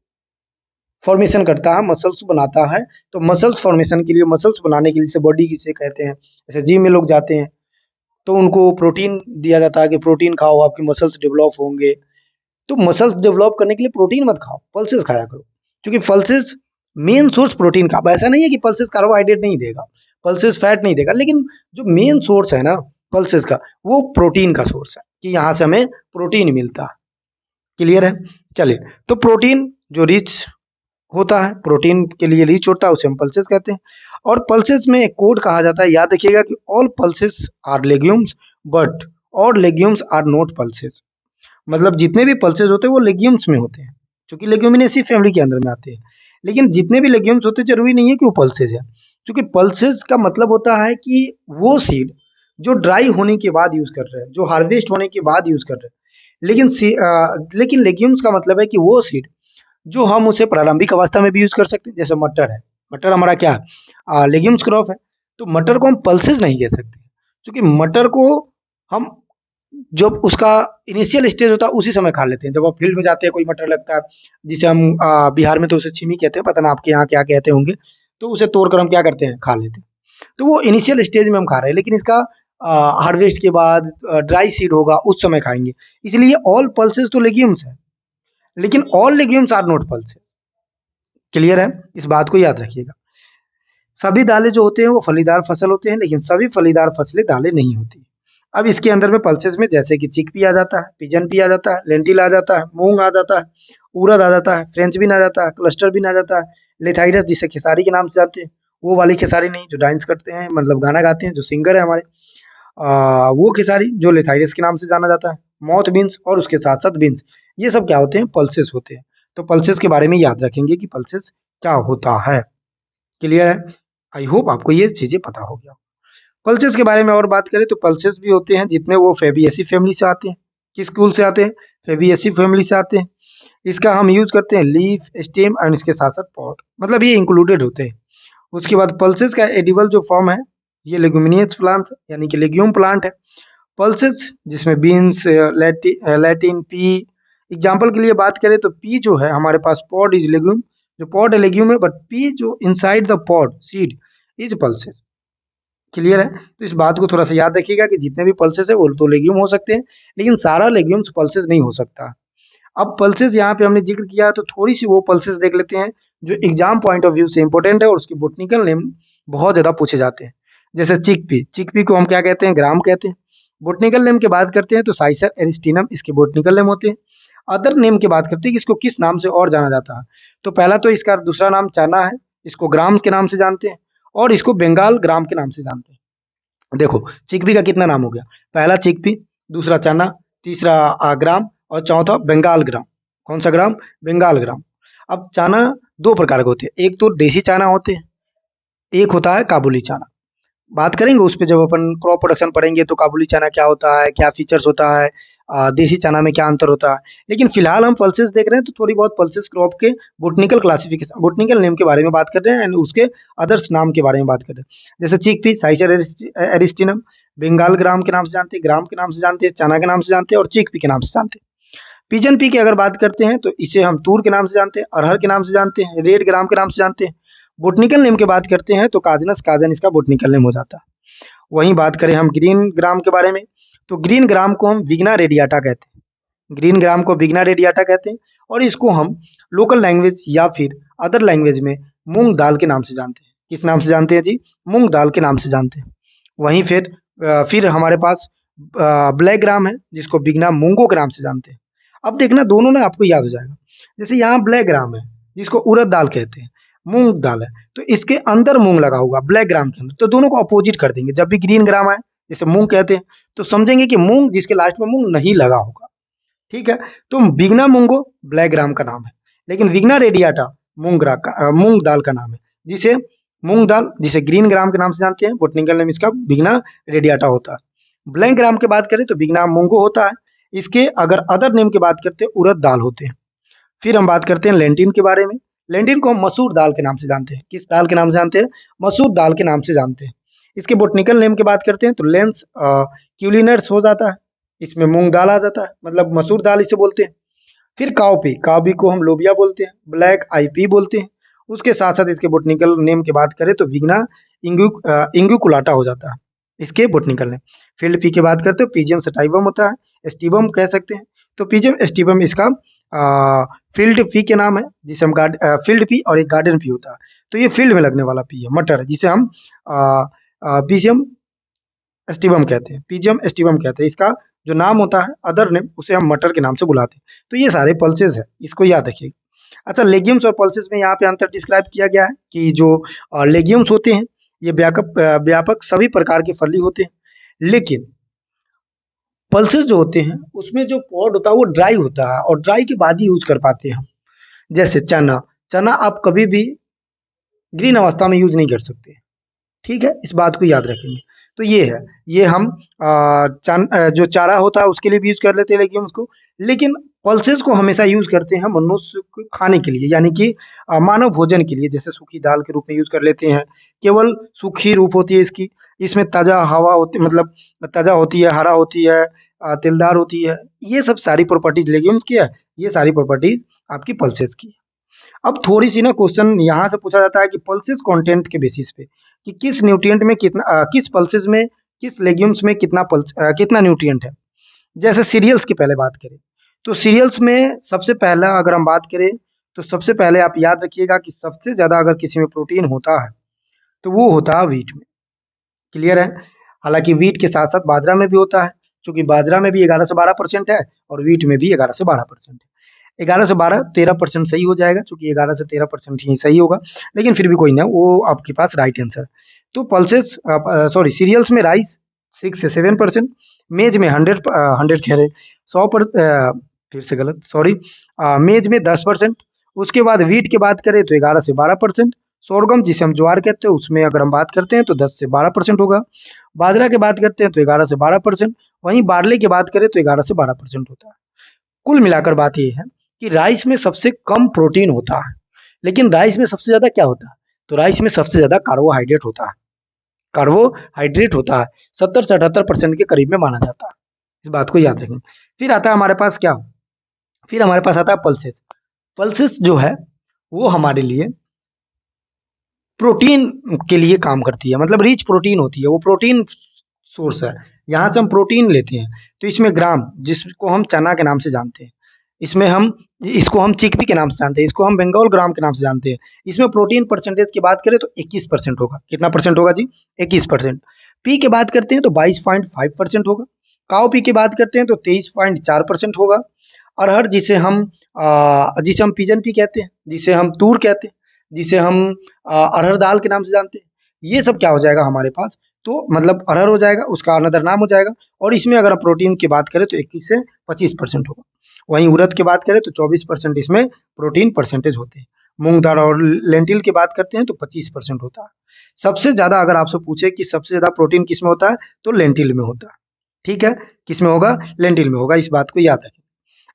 फॉर्मेशन करता है, मसल्स बनाता है। तो मसल्स फॉर्मेशन के लिए, मसल्स बनाने के लिए से बॉडी किसे कहते हैं, जैसे जिम में लोग जाते हैं तो उनको प्रोटीन दिया जाता है कि प्रोटीन खाओ आपकी मसल्स डेवलप होंगे। तो मसल्स डेवलप करने के लिए प्रोटीन मत खाओ, पल्सेस खाया करो, क्योंकि पल्सेस मेन सोर्स प्रोटीन का। अब ऐसा नहीं है कि पल्सेस कार्बोहाइड्रेट नहीं देगा, पल्सेस फैट नहीं देगा, लेकिन जो मेन सोर्स है ना पल्सेस का, वो प्रोटीन का सोर्स है, कि यहाँ से हमें प्रोटीन मिलता है। क्लियर है, चलिए। तो प्रोटीन जो रिच होता है, प्रोटीन के लिए रिच होता है, उसे हम पल्सेस कहते हैं। और पल्सेस में एक कोड कहा जाता है, याद रखिएगा कि all pulses are legumes but और लेग्यूम्स आर नॉट पल्सेस। मतलब जितने भी पल्सेस होते हैं वो लेग्यूम्स में होते हैं, क्योंकि लेग्यूमिनेसी फैमिली के अंदर में आते हैं। लेकिन जितने भी लेग्यूम्स होते हैं जरूरी नहीं है कि वो पल्सेस है, क्योंकि पल्सेस का मतलब होता है कि वो सीड जो ड्राई होने के बाद यूज कर रहे हैं, जो हार्वेस्ट होने के बाद यूज कर रहे हैं। लेकिन लेकिन लेग्यूम्स का मतलब है कि वो सीड जो हम उसे प्रारंभिक अवस्था में भी यूज कर सकते हैं। जैसे मटर है, मटर हमारा क्या है, लेग्यूम्स क्रॉप है, तो मटर को हम पल्सेस नहीं कह सकते, क्योंकि मटर को हम जब उसका इनिशियल स्टेज होता है उसी समय खा लेते हैं। जब आप फील्ड में जाते हैं, कोई मटर लगता है, जिसे हम बिहार में तो उसे छिमी कहते हैं, पता ना आपके यहाँ क्या कहते होंगे, तो उसे तोड़कर हम क्या करते हैं, खा लेते हैं। तो वो इनिशियल स्टेज में हम खा रहे हैं, लेकिन इसका हार्वेस्ट के बाद ड्राई सीड होगा, उस समय खाएंगे। इसलिए ऑल पल्सेस तो लेग्यूम्स है, लेकिन all legumes are not pulses. Clear है, इस बात को याद रखिएगा। सभी दालें जो होते हैं वो फलीदार फसल होते हैं, लेकिन सभी फलीदार फसलें दालें नहीं होती। अब इसके अंदर में पल्सेस में जैसे कि चिकपी आ जाता है, पिजन पी आ जाता है, लेंटिल आ जाता है, मूंग आ जाता है, उड़द आ जाता है, फ्रेंच बीन आ जाता है, क्लस्टर बीन आ जाता है, लेथाइडस जिसे खेसारी के नाम से जानते हैं, वो वाली खेसारी नहीं जो डांस करते हैं, मतलब गाना गाते हैं, जो सिंगर है हमारे, वो खेसारी जो लेथाइडस के नाम से जाना जाता है, मौथ बीन्स और उसके साथ साथ बीन्स, ये सब क्या होते हैं, पल्सेस होते हैं। तो पल्सेस के बारे में याद रखेंगे कि पल्सेस क्या होता है। क्लियर है, आई होप आपको ये चीजें पता हो गया। पल्सेस के बारे में और बात करें तो पल्सेस भी होते हैं जितने वो फेबिएसी फैमिली से आते हैं। किस स्कूल से आते हैं, फेबिएसी फैमिली से आते हैं। इसका हम यूज करते हैं लीफ, स्टेम एंड इसके साथ साथ पॉट, मतलब ये इंक्लूडेड होते हैं। उसके बाद पल्सेस का एडिबल जो फॉर्म है, ये लेगुमिनियस प्लांट यानी कि लेग्यूम प्लांट है। पल्सेस जिसमें बीन्स, लैटिन, पी, एग्जाम्पल के लिए बात करें तो पी जो है हमारे पास पॉड इज लेग्यूम, जो पॉड है लेग्यूम है, बट पी जो inside the pod seed is pulses. Clear है, तो इस बात को थोड़ा सा याद रखिएगा कि जितने भी पल्सेस है वो तो लेग्यूम हो सकते हैं, लेकिन सारा लेग्यूम्स पल्सेस नहीं हो सकता। अब पल्सेस यहाँ पे हमने जिक्र किया है, तो थोड़ी सी वो पल्सेस देख लेते हैं जो एग्जाम पॉइंट ऑफ व्यू से इंपॉर्टेंट है और उसकी बोटनिकल नेम बहुत ज़्यादा पूछे जाते हैं। जैसे चिकपी, चिकपी को हम क्या कहते हैं, ग्राम कहते हैं। बोटनिकल नेम की बात करते हैं तो साइसर एरिस्टिनम इसके बोटनिकल नेम होते हैं। अदर नेम की बात करते हैं कि इसको किस नाम से और जाना जाता है, तो पहला तो इसका दूसरा नाम चना है, इसको ग्राम के नाम से जानते हैं, और इसको बंगाल ग्राम के नाम से जानते हैं। देखो चिकपी का कितना नाम हो गया, पहला चिकपी, दूसरा चना, तीसरा ग्राम, और चौथा बंगाल ग्राम। कौन सा ग्राम, बंगाल ग्राम। अब चना दो प्रकार के होते हैं, एक तो देसी चना होते हैं, एक होता है काबुली चना। बात करेंगे उस पे, जब अपन क्रॉप प्रोडक्शन पढ़ेंगे तो काबुली चना क्या होता है, क्या फीचर्स होता है, देसी चना में क्या अंतर होता है। लेकिन फिलहाल हम पल्सेस देख रहे हैं, तो थोड़ी बहुत पल्सेस क्रॉप के बोटनिकल क्लासिफिकेशन, बोटनिकल नेम के बारे में बात कर रहे हैं एंड उसके अदर्स नाम के बारे में बात कर रहे हैं। जैसे चिकपी साइचर एरिस्टिनम, बंगाल ग्राम के नाम से जानते हैं, ग्राम के नाम से जानते हैं, चना के नाम से जानते हैं, और चिकपी के नाम से जानते हैं। पिजन पी की अगर बात करते हैं तो इसे हम तूर के नाम से जानते हैं, अरहर के नाम से जानते हैं, रेड ग्राम के नाम से जानते हैं। बोटनिकल नेम की बात करते हैं तो काजनस काजन इसका बोटनिकल नेम हो जाता है। वहीं बात करें हम ग्रीन ग्राम के बारे में, तो ग्रीन ग्राम को हम विग्ना रेडियाटा कहते हैं, ग्रीन ग्राम को विग्ना रेडियाटा कहते हैं, और इसको हम लोकल लैंग्वेज या फिर अदर लैंग्वेज में मूंग दाल के नाम से जानते हैं। किस नाम से जानते हैं जी, मूंग दाल के नाम से जानते हैं। वहीं फिर हमारे पास ब्लैक ग्राम है, जिसको बिगना मूंगो के नाम से जानते हैं। अब देखना दोनों ना आपको याद हो जाएगा। जैसे यहाँ ब्लैक ग्राम है, जिसको उड़द दाल कहते हैं, मूंग दाल है, तो इसके अंदर मूंग लगा होगा ब्लैक ग्राम के अंदर, तो दोनों को अपोजिट कर देंगे। जब भी ग्रीन ग्राम आए, जैसे मूंग कहते हैं, तो समझेंगे कि मूंग जिसके लास्ट में मूंग नहीं लगा होगा। ठीक है, तो विग्ना मूंगो ब्लैक ग्राम का नाम है, लेकिन विग्ना रेडियाटा मूंग दाल का नाम है, जिसे मूंग दाल, जिसे ग्रीन ग्राम के नाम से जानते हैं, बोटनिकल नेम इसका विग्ना रेडियाटा होता है। ब्लैक ग्राम की बात करें तो विग्ना मूंगो होता है। इसके अगर अदर नेम की बात करते हैं, उड़द दाल होते हैं। फिर हम बात करते हैं लेंटिन के बारे में। लेंटिन को हम मसूर दाल के नाम से जानते हैं। किस दाल के नाम से जानते हैं, मसूर दाल के नाम से जानते हैं। इसके बोटनिकल नेम की बात करते हैं तो लेंस क्यूलिनर्स हो जाता है, इसमें मूंग दाल आ जाता है, मतलब मसूर दाल इसे बोलते हैं। फिर काउपी, काउपी को हम लोबिया बोलते हैं, ब्लैक आईपी बोलते हैं। उसके साथ साथ इसके बोटनिकल नेम की बात करें तो विग्ना इंगुकुलाटा हो जाता है इसके बोटनिकल नेम। फील्ड पी की बात करते हो, पीजियम सटाइवम होता है, एस्टिवम कह सकते हैं। तो पीजियम एस्टिवम इसका फील्ड पी के नाम है, जिसे हम फील्ड पी, और एक गार्डन पी होता है। तो ये फील्ड में लगने वाला पी है, मटर, जिसे हम पीजियम एस्टिवम कहते हैं, पीजियम एस्टिवम कहते हैं। इसका जो नाम होता है अदर नेम, उसे हम मटर के नाम से बुलाते हैं। तो ये सारे पल्सेस है, इसको याद रखिए। अच्छा, लेग्यूम्स और पल्सेस में यहाँ पे अंतर डिस्क्राइब किया गया है कि जो लेग्यूम्स होते हैं ये व्यापक सभी प्रकार के फली होते हैं, लेकिन पल्सेस जो होते हैं उसमें जो पॉड होता है वो ड्राई होता है, और ड्राई के बाद ही यूज कर पाते हैं हम। जैसे चना, चना आप कभी भी ग्रीन अवस्था में यूज नहीं कर सकते। ठीक है, इस बात को याद रखेंगे। तो ये है, ये हम जो चारा होता है उसके लिए भी यूज़ कर लेते हैं लेगिम्स को, लेकिन पल्सेस को हमेशा यूज़ करते हैं मनुष्य को खाने के लिए, यानी कि मानव भोजन के लिए, जैसे सूखी दाल के रूप में यूज़ कर लेते हैं। केवल सूखी रूप होती है इसकी, इसमें ताज़ा हवा होती, मतलब ताज़ा होती है, हरा होती है, तिलदार होती है। ये सब सारी प्रॉपर्टीज़ लेगिम्स की है, ये सारी प्रॉपर्टीज़ आपकी पल्सेस की है। अब थोड़ी-सी ना क्वेश्चन यहाँ से पूछा जाता है कि पल्सेस कंटेंट के बेसिस पे, कि किस न्यूट्रिएंट में कितना किस पल्सेस में, किस लेग्यूम्स में कितना न्यूट्रिएंट है। जैसे सीरियल्स की पहले बात करें, तो सीरियल्स में सबसे पहला अगर हम बात करें, तो सबसे पहले आप याद रखिएगा कि सबसे ज़्यादा अगर किसी में प्रोटीन होता है, तो वो होता है व्हीट में। क्लियर है? हालाँकि व्हीट के साथ-साथ बाजरा में भी होता है, चूँकि बाजरा में भी 11 से 12% है और व्हीट में भी 11 से 12% है। 11 से 12 13% सही हो जाएगा, चूँकि 11 से 13% ही सही होगा, लेकिन फिर भी कोई ना, वो आपके पास राइट आंसर है। तो पल्सेस सॉरी सीरियल्स में राइस 6 से 7%, मेज में 100 कह रहे 100 फिर से गलत सॉरी, मेज में 10%, उसके बाद व्हीट की बात करें तो 11 से 12%, सोरगम जिसे हम ज्वार कहते हैं उसमें अगर हम बात करते हैं तो 10 से 12% होगा, बाजरा की बात करते हैं तो 11 से 12%, वहीं बार्ले की बात करें तो 11 से 12% होता है। कुल मिलाकर बात ये है कि राइस में सबसे कम प्रोटीन होता है, लेकिन राइस में सबसे ज़्यादा क्या होता है? तो राइस में सबसे ज़्यादा कार्बोहाइड्रेट होता है। कार्बोहाइड्रेट होता है, 70 से 78% के करीब में माना जाता है। इस बात को याद रखें। फिर आता है हमारे पास क्या? फिर हमारे पास आता है पल्सेस। पल्सेस जो है वो हमारे लिए प्रोटीन के लिए काम करती है, मतलब रिच प्रोटीन होती है, वो प्रोटीन सोर्स है। यहाँ से हम प्रोटीन लेते हैं, तो इसमें ग्राम, जिसको हम चना के नाम से जानते हैं, इसमें हम इसको हम चिकपी के नाम से जानते हैं, इसको हम बंगाल ग्राम के नाम से जानते हैं। इसमें प्रोटीन परसेंटेज की बात करें तो 21% होगा। कितना परसेंट होगा जी? 21%। पी की बात करते हैं तो 22.5% होगा। काऊ पी की बात करते हैं तो 23.4% होगा। अरहर जिसे हम पिजन पी कहते हैं, जिसे हम तूर कहते हैं, जिसे हम अरहर दाल के नाम से जानते हैं, ये सब क्या हो जाएगा हमारे पास? तो मतलब अरहर हो जाएगा, उसका अनदर नाम हो जाएगा। और इसमें अगर हम प्रोटीन की बात करें तो 21 से 25% होगा। वहीं उड़द की बात करें तो 24% इसमें प्रोटीन परसेंटेज होते हैं। मूंग दाल और लेंटिल की बात करते हैं तो 25% होता है। सबसे ज़्यादा अगर आपसे पूछे कि सबसे ज़्यादा प्रोटीन किस में होता है, तो लेंटिल में होता है। ठीक है, किस में होगा? लेंटिल में होगा, इस बात को याद रखें।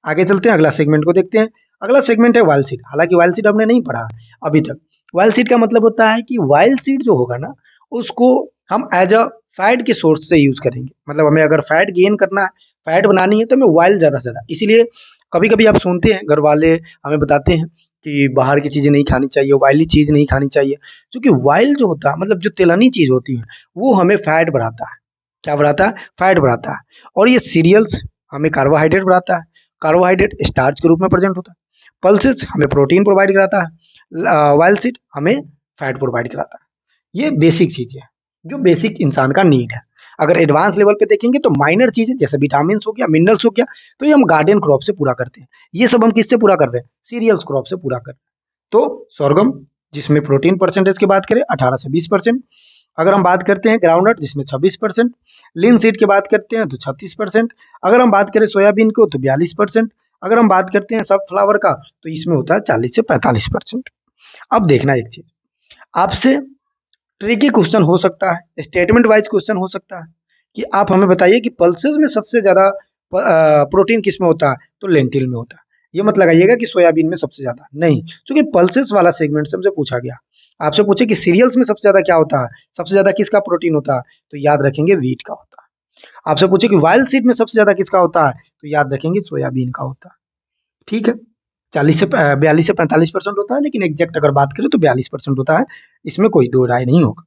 आगे चलते हैं, अगला सेगमेंट को देखते हैं। अगला सेगमेंट है वाइल सीड। हालांकि वाइल सीड हमने नहीं पढ़ा अभी तक। वाइल सीड का मतलब होता है कि वाइल सीड जो होगा ना, उसको हम एज अ फैट के सोर्स से यूज करेंगे। मतलब हमें अगर फैट गेन करना है, फैट बनानी है, तो हमें वाइल ज़्यादा से ज़्यादा, इसीलिए कभी कभी आप सुनते हैं घर वाले हमें बताते हैं कि बाहर की चीज़ें नहीं खानी चाहिए, वायली चीज़ नहीं खानी चाहिए, क्योंकि वाइल जो होता है, मतलब जो तेलानी चीज़ होती है, वो हमें फैट बढ़ाता है। क्या बढ़ाता है? फैट बढ़ाता है। और ये सीरियल्स हमें कार्बोहाइड्रेट बढ़ाता है। कार्बोहाइड्रेट स्टार्च के रूप में प्रेजेंट होता है। पल्सेस हमें प्रोटीन प्रोवाइड कराता है, वाइल सीड हमें फैट प्रोवाइड कराता है। ये बेसिक चीज़ें हैं, जो बेसिक इंसान का नीड है। अगर एडवांस लेवल पे देखेंगे तो माइनर चीज़ें जैसे विटामिन हो गया, मिनरल्स हो गया, तो ये हम गार्डन क्रॉप से पूरा करते हैं। ये सब हम किससे पूरा कर रहे हैं? सीरियल्स क्रॉप से पूरा कर रहे हैं। तो सोरगम, जिसमें प्रोटीन परसेंटेज की बात करें 18 से 20%। अगर हम बात करते हैं ग्राउंडनट, जिसमें 26%। लिन सीड की बात करते हैं तो 36%। अगर हम बात करें सोयाबीन को तो 42%। अगर हम बात करते हैं सब फ्लावर का, तो इसमें होता है 40 से 45%। अब देखना एक चीज, आपसे ट्रिकी क्वेश्चन हो सकता है, स्टेटमेंट वाइज क्वेश्चन हो सकता है कि आप हमें बताइए कि पल्सेस में सबसे ज्यादा प्रोटीन किस में होता है? तो लेंटिल में होता है। ये मत लगाइएगा कि सोयाबीन में सबसे ज्यादा, नहीं, क्योंकि पल्सेस वाला सेगमेंट से हमसे पूछा गया। आपसे पूछे कि सीरियल्स में सबसे ज्यादा क्या होता है, सबसे ज्यादा किसका प्रोटीन होता है, तो याद रखेंगे व्हीट का होता है। आपसे पूछे कि वाइल्ड सीड में सबसे ज्यादा किसका होता है, तो याद रखेंगे सोयाबीन का होता है। ठीक है, 42 से 45% होता है, लेकिन एग्जैक्ट अगर बात करें तो 42% होता है। इसमें कोई दो राय नहीं होगा।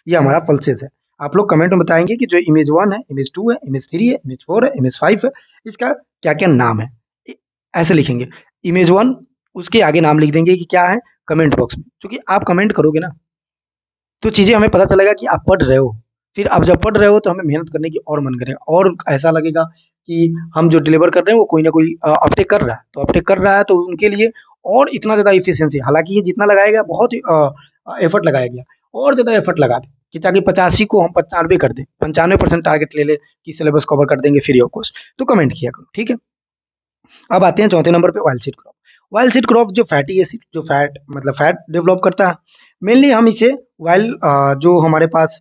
ये हमारा पल्सेस है। आप लोग कमेंट में बताएंगे कि जो इमेज 1 है, इमेज 2 है, इमेज 3 है, इमेज 4 है, इमेज 5 है, इसका क्या क्या नाम है। ऐसे लिखेंगे, इमेज 1, उसके आगे नाम लिख देंगे कि क्या है, कमेंट बॉक्स में। क्योंकि आप कमेंट करोगे ना, तो चीज़ें हमें पता चलेगा कि आप पढ़ रहे हो। फिर आप जब पढ़ रहे हो तो हमें मेहनत करने की और मन करेगा, और ऐसा लगेगा कि हम जो डिलीवर कर रहे हैं वो कोई ना कोई अपटेक कर रहा है, तो अपटेक कर रहा है तो उनके लिए और इतना ज़्यादा इफिशियंसी, हालांकि ये जितना लगाएगा बहुत एफर्ट लगाया गया, और ज़्यादा एफर्ट लगा दे कि ताकि 85 को हम 95 कर दें, 95% टारगेट ले ले कि सिलेबस कवर कर देंगे फ्री ऑफ कॉस्ट। तो कमेंट किया करो, ठीक है। अब आते हैं चौथे नंबर पे, oil seed crop. Oil seed crop जो फैटी एसिड, जो फैट मतलब फैट डेवलप करता है, मेनली हम इसे जो हमारे पास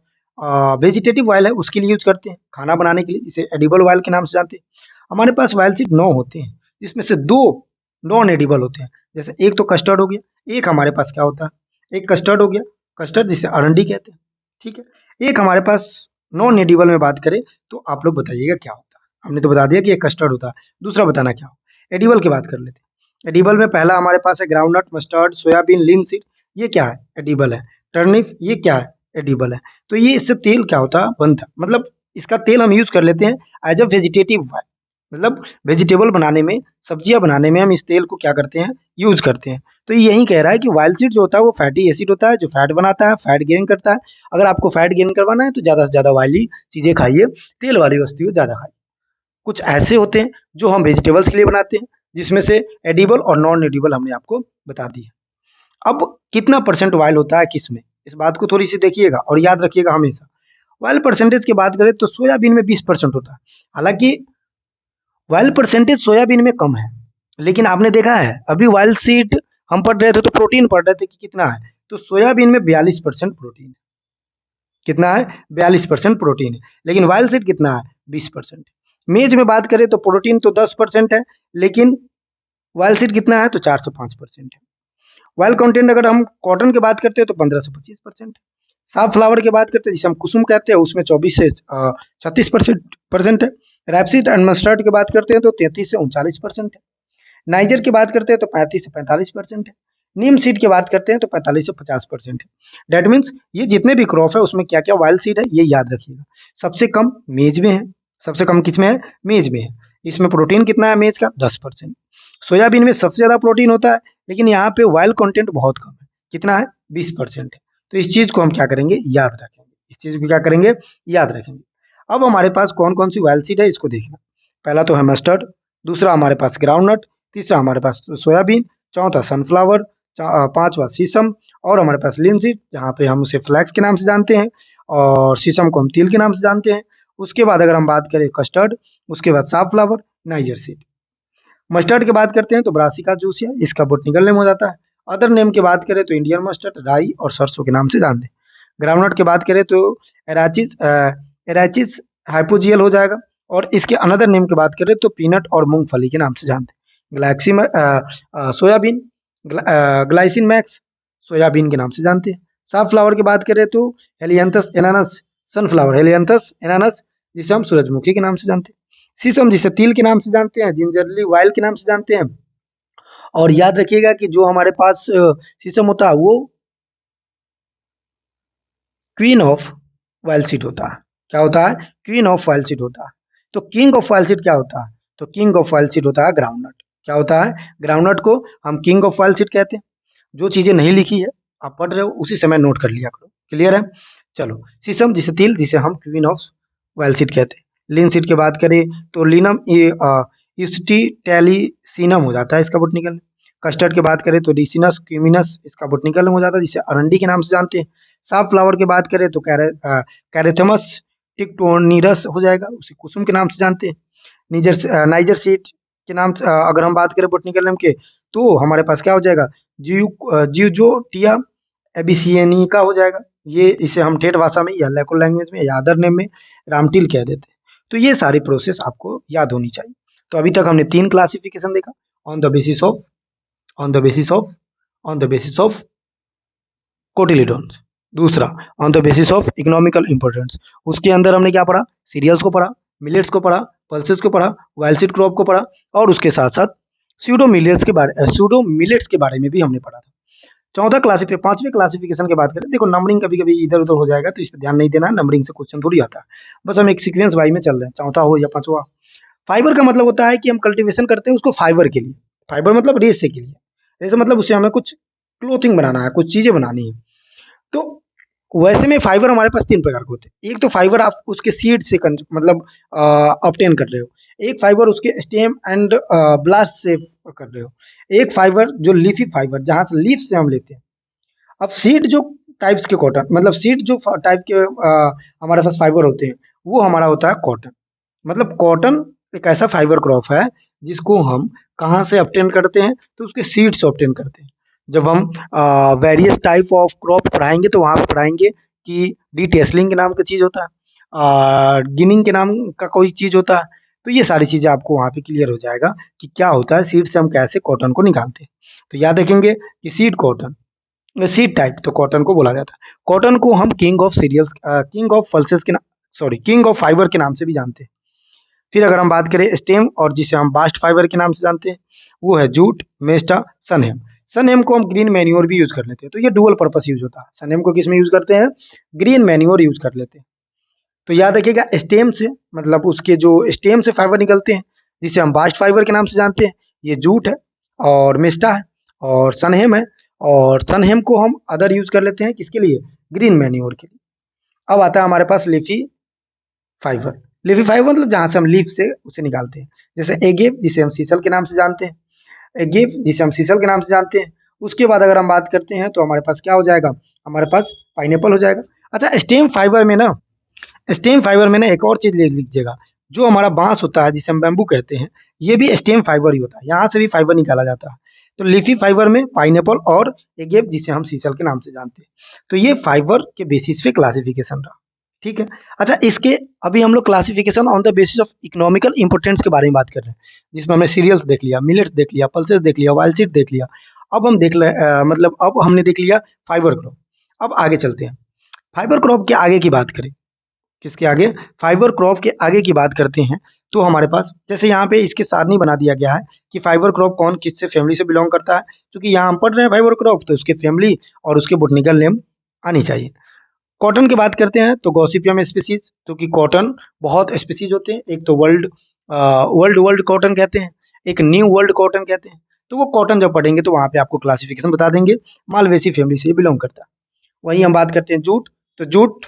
वेजिटेटिव ऑयल है उसके लिए यूज करते हैं, खाना बनाने के लिए, जिसे एडिबल ऑयल के नाम से जानते हैं। हमारे पास ऑयल सीड 9 होते हैं, जिसमें से 2 नॉन एडिबल होते हैं। जैसे एक तो कस्टर्ड हो गया, एक हमारे पास क्या होता है, एक कस्टर्ड हो गया, कस्टर्ड जिसे अरंडी कहते हैं, ठीक है। एक हमारे पास नॉन एडिबल में बात करें तो आप लोग बताइएगा क्या होता है। हमने तो बता दिया कि एक कस्टर्ड होता है, दूसरा बताना क्या हो। एडिबल की बात कर लेते हैं। एडिबल में पहला हमारे पास है ग्राउंडनट, मस्टर्ड, सोयाबीन, लिनसीड, ये क्या है, एडिबल है। टर्निप, ये क्या है, एडिबल है। तो ये इससे तेल क्या होता है, बनता है, मतलब इसका तेल हम यूज कर लेते हैं एज अ वेजिटेटिव ऑयल, मतलब वेजिटेबल बनाने में, सब्जियां बनाने में हम इस तेल को क्या करते हैं, यूज करते हैं। तो ये यही कह रहा है कि वाइल सीड जो होता है वो फैटी एसिड होता है, जो फैट बनाता है, फैट गेन करता है। अगर आपको फैट गेन करवाना है तो ज़्यादा से ज़्यादा ऑयली चीज़ें खाइए, तेल वाली वस्तुएं ज़्यादा खाइए। कुछ ऐसे होते हैं जो हम वेजिटेबल्स के लिए बनाते हैं, जिसमें से एडिबल और नॉन एडिबल हमने आपको बता दिया। अब कितना परसेंट ऑयल होता है किस में, इस बात को थोड़ी सी देखिएगा और याद रखिएगा हमेशा। ऑयल परसेंटेज की बात करें तो सोयाबीन में 20% होता है। हालांकि ऑयल परसेंटेज सोयाबीन में कम है, लेकिन आपने देखा है अभी ऑयल सीड हम पढ़ रहे थे तो प्रोटीन पढ़ रहे थे कि कितना है, तो सोयाबीन में 42% प्रोटीन है। कितना है, 42% प्रोटीन है। लेकिन ऑयल सीड कितना है, 20%। मेज में बात करें तो प्रोटीन तो 10% है, लेकिन ऑयल सीड कितना है, तो 4 से 5% है। ऑयल कंटेंट अगर हम कॉटन की बात करते हैं तो 15 से 25% है। साफ फ्लावर की बात करते हैं जिसे हम कुसुम कहते हैं, उसमें 24 से 36% है। रैपसीड एंड मस्टर्ड की बात करते हैं तो 33 से 39% है। नाइजर की बात करते हैं तो 35 से 45% है। नीम सीड की बात करते हैं तो 45 से 50% है। डेट मीन्स ये जितने भी क्रॉप है उसमें क्या क्या वाइल्ड सीड है ये याद रखिएगा। सबसे कम मेज में है, सबसे कम किस में है, मेज में है। इसमें प्रोटीन कितना है मेज का, 10%। सोयाबीन में सबसे ज़्यादा प्रोटीन होता है, लेकिन यहाँ पे ऑयल कंटेंट बहुत कम है, कितना है, 20% है। तो इस चीज़ को हम क्या करेंगे, याद रखेंगे, इस चीज़ को क्या करेंगे, याद रखेंगे। अब हमारे पास कौन कौन सी ऑयल सीड है इसको देखना। पहला तो है मस्टर्ड, दूसरा हमारे पास ग्राउंडनट, तीसरा हमारे पास सोयाबीन, चौथा सनफ्लावर, पांचवा सीसम, और हमारे पास लिनसीड जहाँ पे हम उसे फ्लैक्स के नाम से जानते हैं, और सीसम को हम तिल के नाम से जानते हैं। उसके बाद अगर हम बात करें कस्टर्ड, उसके बाद साफ्लावर, नाइजर सीड। मस्टर्ड की बात करते हैं तो ब्रासिका जूसिया, इसका बोटनिकल नेम हो जाता है। अदर नेम की बात करें तो इंडियन मस्टर्ड, राई और सरसों के नाम से जानते हैं। ग्राउंडनट की बात करें तो एराचिस एराचिस हाइपोजियल हो जाएगा। और इसके अनदर नेम की बात करें तो पीनट और मूंगफली के नाम से जानते हैं। सोयाबीन, ग्लाइसिन मैक्स, सोयाबीन के नाम से जानते हैं। साफ फ्लावर की बात करें तो हेलियंथस एनानस, सनफ्लावर हेलियंथस एनानस, जिसे हम सूरजमुखी के नाम से जानते हैं। शीशम जिसे तिल के नाम से जानते हैं, जिंजरली वाइल के नाम से जानते हैं। और याद रखिएगा कि जो हमारे पास शीशम होता है वो क्वीन ऑफ वाइल्ड सीड होता है। क्या होता है, क्वीन ऑफ वाइल्ड सीड होता है। तो किंग ऑफ वाइल्ड सीड क्या होता है, तो किंग ऑफ वाइल्ड सीड होता है ग्राउंडनट। क्या होता है, ग्राउंडनट को हम किंग ऑफ वाइल्ड सीड कहते हैं। जो चीजें नहीं लिखी है आप पढ़ रहे हो उसी समय नोट कर लिया करो, क्लियर है। चलो, शीशम जिसे तिल, जिसे हम क्वीन ऑफ वाइल्ड सीड कहते हैं। लिन सीड की बात करें तो लिनम टेलीसिनम हो जाता है इसका बोटनिकल। कस्टर्ड की बात करें तो डिसिनस क्यूमिनस इसका बोटनिकल हो जाता है, जिसे अरंडी के नाम से जानते हैं। साफ फ्लावर की बात करें तो कैरेथमस टिक्टोनिरस हो जाएगा, उसे कुसुम के नाम से जानते हैं। नाइजर सीड के नाम से अगर हम बात करें बोटनिकल नेम के, तो हमारे पास क्या हो जाएगा, जियोजोटिया एबिसियनिका हो जाएगा। ये इसे हम ठेठ भाषा में या लोकल लैंग्वेज में या अदर नेम में रामटिल कह देते हैं। तो ये सारी प्रोसेस आपको याद होनी चाहिए। तो अभी तक हमने 3 क्लासिफिकेशन देखा, on the basis of on the basis of on the basis of cotyledons. दूसरा, on the basis of economical importance. उसके अंदर हमने क्या पढ़ा, सीरियल्स को पढ़ा, मिलेट्स को पढ़ा, पल्सेस को पढ़ा, वाइल्ड सीड क्रॉप को पढ़ा, और उसके साथ साथ सूडो मिलेट्स के बारे में भी हमने पढ़ा था। चौथा क्लासिफिक 5वें क्लासिफिकेशन की बात करें, देखो नंबरिंग कभी कभी इधर उधर हो जाएगा तो इस पर ध्यान नहीं देना, नंबरिंग से क्वेश्चन थोड़ी आता है। बस हम एक सीक्वेंस वाई में चल रहे हैं, चौथा हो या पांचवा। फाइबर का मतलब होता है कि हम कल्टीवेशन करते हैं उसको फाइबर के लिए। फाइबर मतलब रेशे के लिए, रेशे मतलब उससे हमें कुछ क्लोथिंग बनाना है, कुछ चीजें बनानी है। तो वैसे में फाइबर हमारे पास 3 प्रकार के होते हैं। एक तो फाइबर आप उसके सीड से मतलब ऑब्टेन कर रहे हो। एक फाइबर उसके स्टेम एंड ब्लास्ट से कर रहे हो। एक फाइबर जो लीफी फाइबर, जहाँ से लीफ से हम लेते हैं। अब सीड जो टाइप्स के कॉटन, मतलब सीड जो टाइप के हमारे पास फाइबर होते हैं, वो हमारा होता है कॉटन। मतलब कॉटन एक ऐसा फाइबर क्रॉप है जिसको हम कहाँ से ऑब्टेन करते हैं, तो उसके सीड से ऑब्टेन करते हैं। जब हम वेरियस टाइप ऑफ क्रॉप पढ़ाएंगे तो वहाँ पे पढ़ाएंगे कि डी टेस्लिंग के नाम का चीज़ होता है, गिनिंग के नाम का कोई चीज़ होता है। तो ये सारी चीज़ें आपको वहाँ पे क्लियर हो जाएगा कि क्या होता है सीड से हम कैसे कॉटन को निकालते हैं। तो याद रखेंगे कि सीड टाइप तो कॉटन को बोला जाता है। कॉटन को हम किंग ऑफ पल्सेस के किंग ऑफ फाइबर के नाम से भी जानते हैं। फिर अगर हम बात करें स्टेम और जिसे हम बास्ट फाइबर के नाम से जानते हैं, वो है जूट, मेस्टा, सनहेम। सनहेम को हम ग्रीन मैन्योर भी यूज कर लेते हैं, तो ये डुअल पर्पस यूज होता है। सनहेम को किस में यूज करते हैं? ग्रीन मैन्योर यूज कर लेते हैं। तो याद रखिएगा स्टेम से मतलब उसके जो स्टेम से फाइबर निकलते हैं जिसे हम बास्ट फाइबर के नाम से जानते हैं, ये जूट है और मेस्टा है और सनहेम है। और सनहेम को हम अदर यूज कर लेते हैं किसके लिए? ग्रीन मैन्योर के लिए। अब आता है हमारे पास लीफी फाइबर। लीफी फाइबर मतलब जहाँ से हम लीफ से उसे निकालते हैं, जैसे एगेव जिसे हम सीसल के नाम से जानते हैं, एगेव जिसे हम सीसल के नाम से जानते हैं। उसके बाद अगर हम बात करते हैं तो हमारे पास क्या हो जाएगा? हमारे पास पाइनएप्पल हो जाएगा। अच्छा, स्टेम फाइबर में ना एक और चीज लिख लीजिएगा, जो हमारा बांस होता है जिसे हम बैम्बू कहते हैं, ये भी स्टेम फाइबर ही होता है, यहाँ से भी फाइबर निकाला जाता है। तो लीफी फाइबर में पाइनएप्पल और एगेव जिसे हम सीसल के नाम से जानते हैं। तो ये फाइबर के बेसिस पे क्लासिफिकेशन रहा। ठीक है। अच्छा, इसके अभी हम लोग classification on the basis of economical importance के बारे में बात कर रहे हैं, जिसमें हमने सीरियल्स देख लिया, मिलेट्स देख लिया, पल्सेस देख लिया, वाइल्ड सीड देख लिया। अब हम मतलब अब हमने देख लिया फाइबर क्रॉप। अब आगे चलते हैं, फाइबर क्रॉप के आगे की बात करें। किसके आगे? फाइबर क्रॉप के आगे की बात करते हैं तो हमारे पास जैसे यहाँ पे इसके सारणी बना दिया गया है कि फाइबर क्रॉप कौन किससे फैमिली से बिलोंग करता है। क्योंकि यहाँ हम पढ़ रहे हैं फाइबर क्रॉप, तो उसके फैमिली और उसके बोटनिकल नेम आनी चाहिए। कॉटन की बात करते हैं तो गॉसिपियम स्पीसीज, क्योंकि कॉटन बहुत स्पीसीज होते हैं। एक तो वर्ल्ड कॉटन कहते हैं, एक न्यू वर्ल्ड कॉटन कहते हैं। तो वो कॉटन जब पढ़ेंगे तो वहाँ पे आपको क्लासिफिकेशन बता देंगे, मालवेसी फैमिली से बिलोंग करता है। वहीं हम बात करते हैं जूट, तो जूट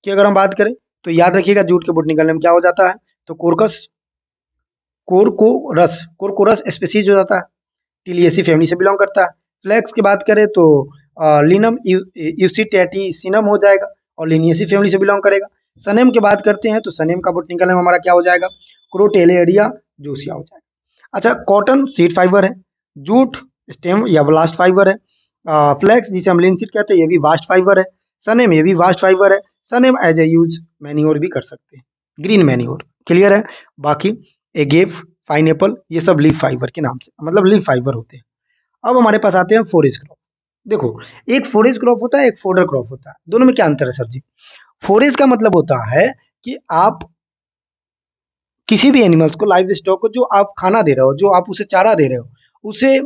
की अगर हम बात करें तो याद रखिएगा जूट के बोटनिकल नेम क्या हो जाता है? तो कोरकोरस स्पीसीज हो जाता है, टिलियसी फैमिली से बिलोंग करता है। फ्लैक्स की बात करें तो लिनम यूसिटेटिसिनम हो जाएगा और लिनियसी फैमिली से बिलोंग करेगा। सनेम की बात करते हैं तो सनेम का बोटनिकल नेम हमारा क्या हो जाएगा? क्रोटेलेरिया जूसिया हो जाएगा। अच्छा, कॉटन सीड फाइबर है, जूट स्टेम या ब्लास्ट फाइबर है, फ्लैक्स जिसे हम लिनसीड कहते हैं ये भी वास्ट फाइबर है, सनेम ये भी वास्ट फाइबर है। सनेम एज ए यूज मैन्योर भी कर सकते हैं, ग्रीन मैन्योर। क्लियर है? बाकी एगेव, पाइनएप्पल ये सब लीफ फाइबर के नाम से मतलब लीफ फाइबर होते हैं। अब हमारे पास आते हैं फोरेज क्रॉप। देखो, एक फोरेज क्रॉप होता है, एक फोडर क्रॉप होता है, दोनों में क्या अंतर है सर जी? फोरेज का मतलब होता है कि आप किसी भी एनिमल्स को, लाइव स्टॉक को जो आप खाना दे रहे हो, जो आप उसे चारा दे रहे हो, उसे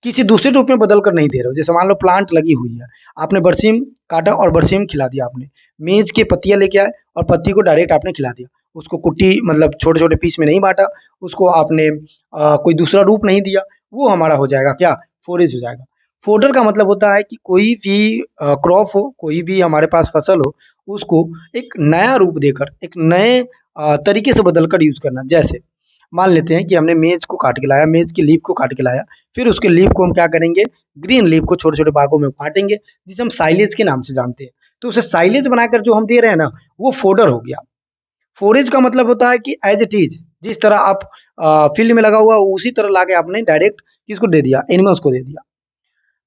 किसी दूसरे रूप में बदल कर नहीं दे रहे हो। जैसे मान लो प्लांट लगी हुई है, आपने बरसीम काटा और बरसीम खिला दिया आपने, मेज के पत्तियां लेके आए और पत्ती को डायरेक्ट आपने खिला दिया, उसको कुट्टी मतलब छोटे छोटे पीस में नहीं बांटा, उसको आपने कोई दूसरा रूप नहीं दिया, वो हमारा हो जाएगा क्या? फोरेज हो जाएगा। फोडर का मतलब होता है कि कोई भी क्रॉप हो, कोई भी हमारे पास फसल हो, उसको एक नया रूप देकर, एक नए तरीके से बदल कर यूज करना। जैसे मान लेते हैं कि हमने मेज को काट के लाया, मेज की लीफ को काट के लाया, फिर उसके लीफ को हम क्या करेंगे? ग्रीन लीफ को छोटे छोटे भागों में काटेंगे, जिसे हम साइलेज के नाम से जानते हैं। तो उसे साइलेज बनाकर जो हम दे रहे हैं ना, वो फोडर हो गया। फोरेज का मतलब होता है कि एज इट इज, जिस तरह आप फील्ड में लगा हुआ उसी तरह लाके आपने डायरेक्ट किसको दे दिया? एनिमल्स को दे दिया।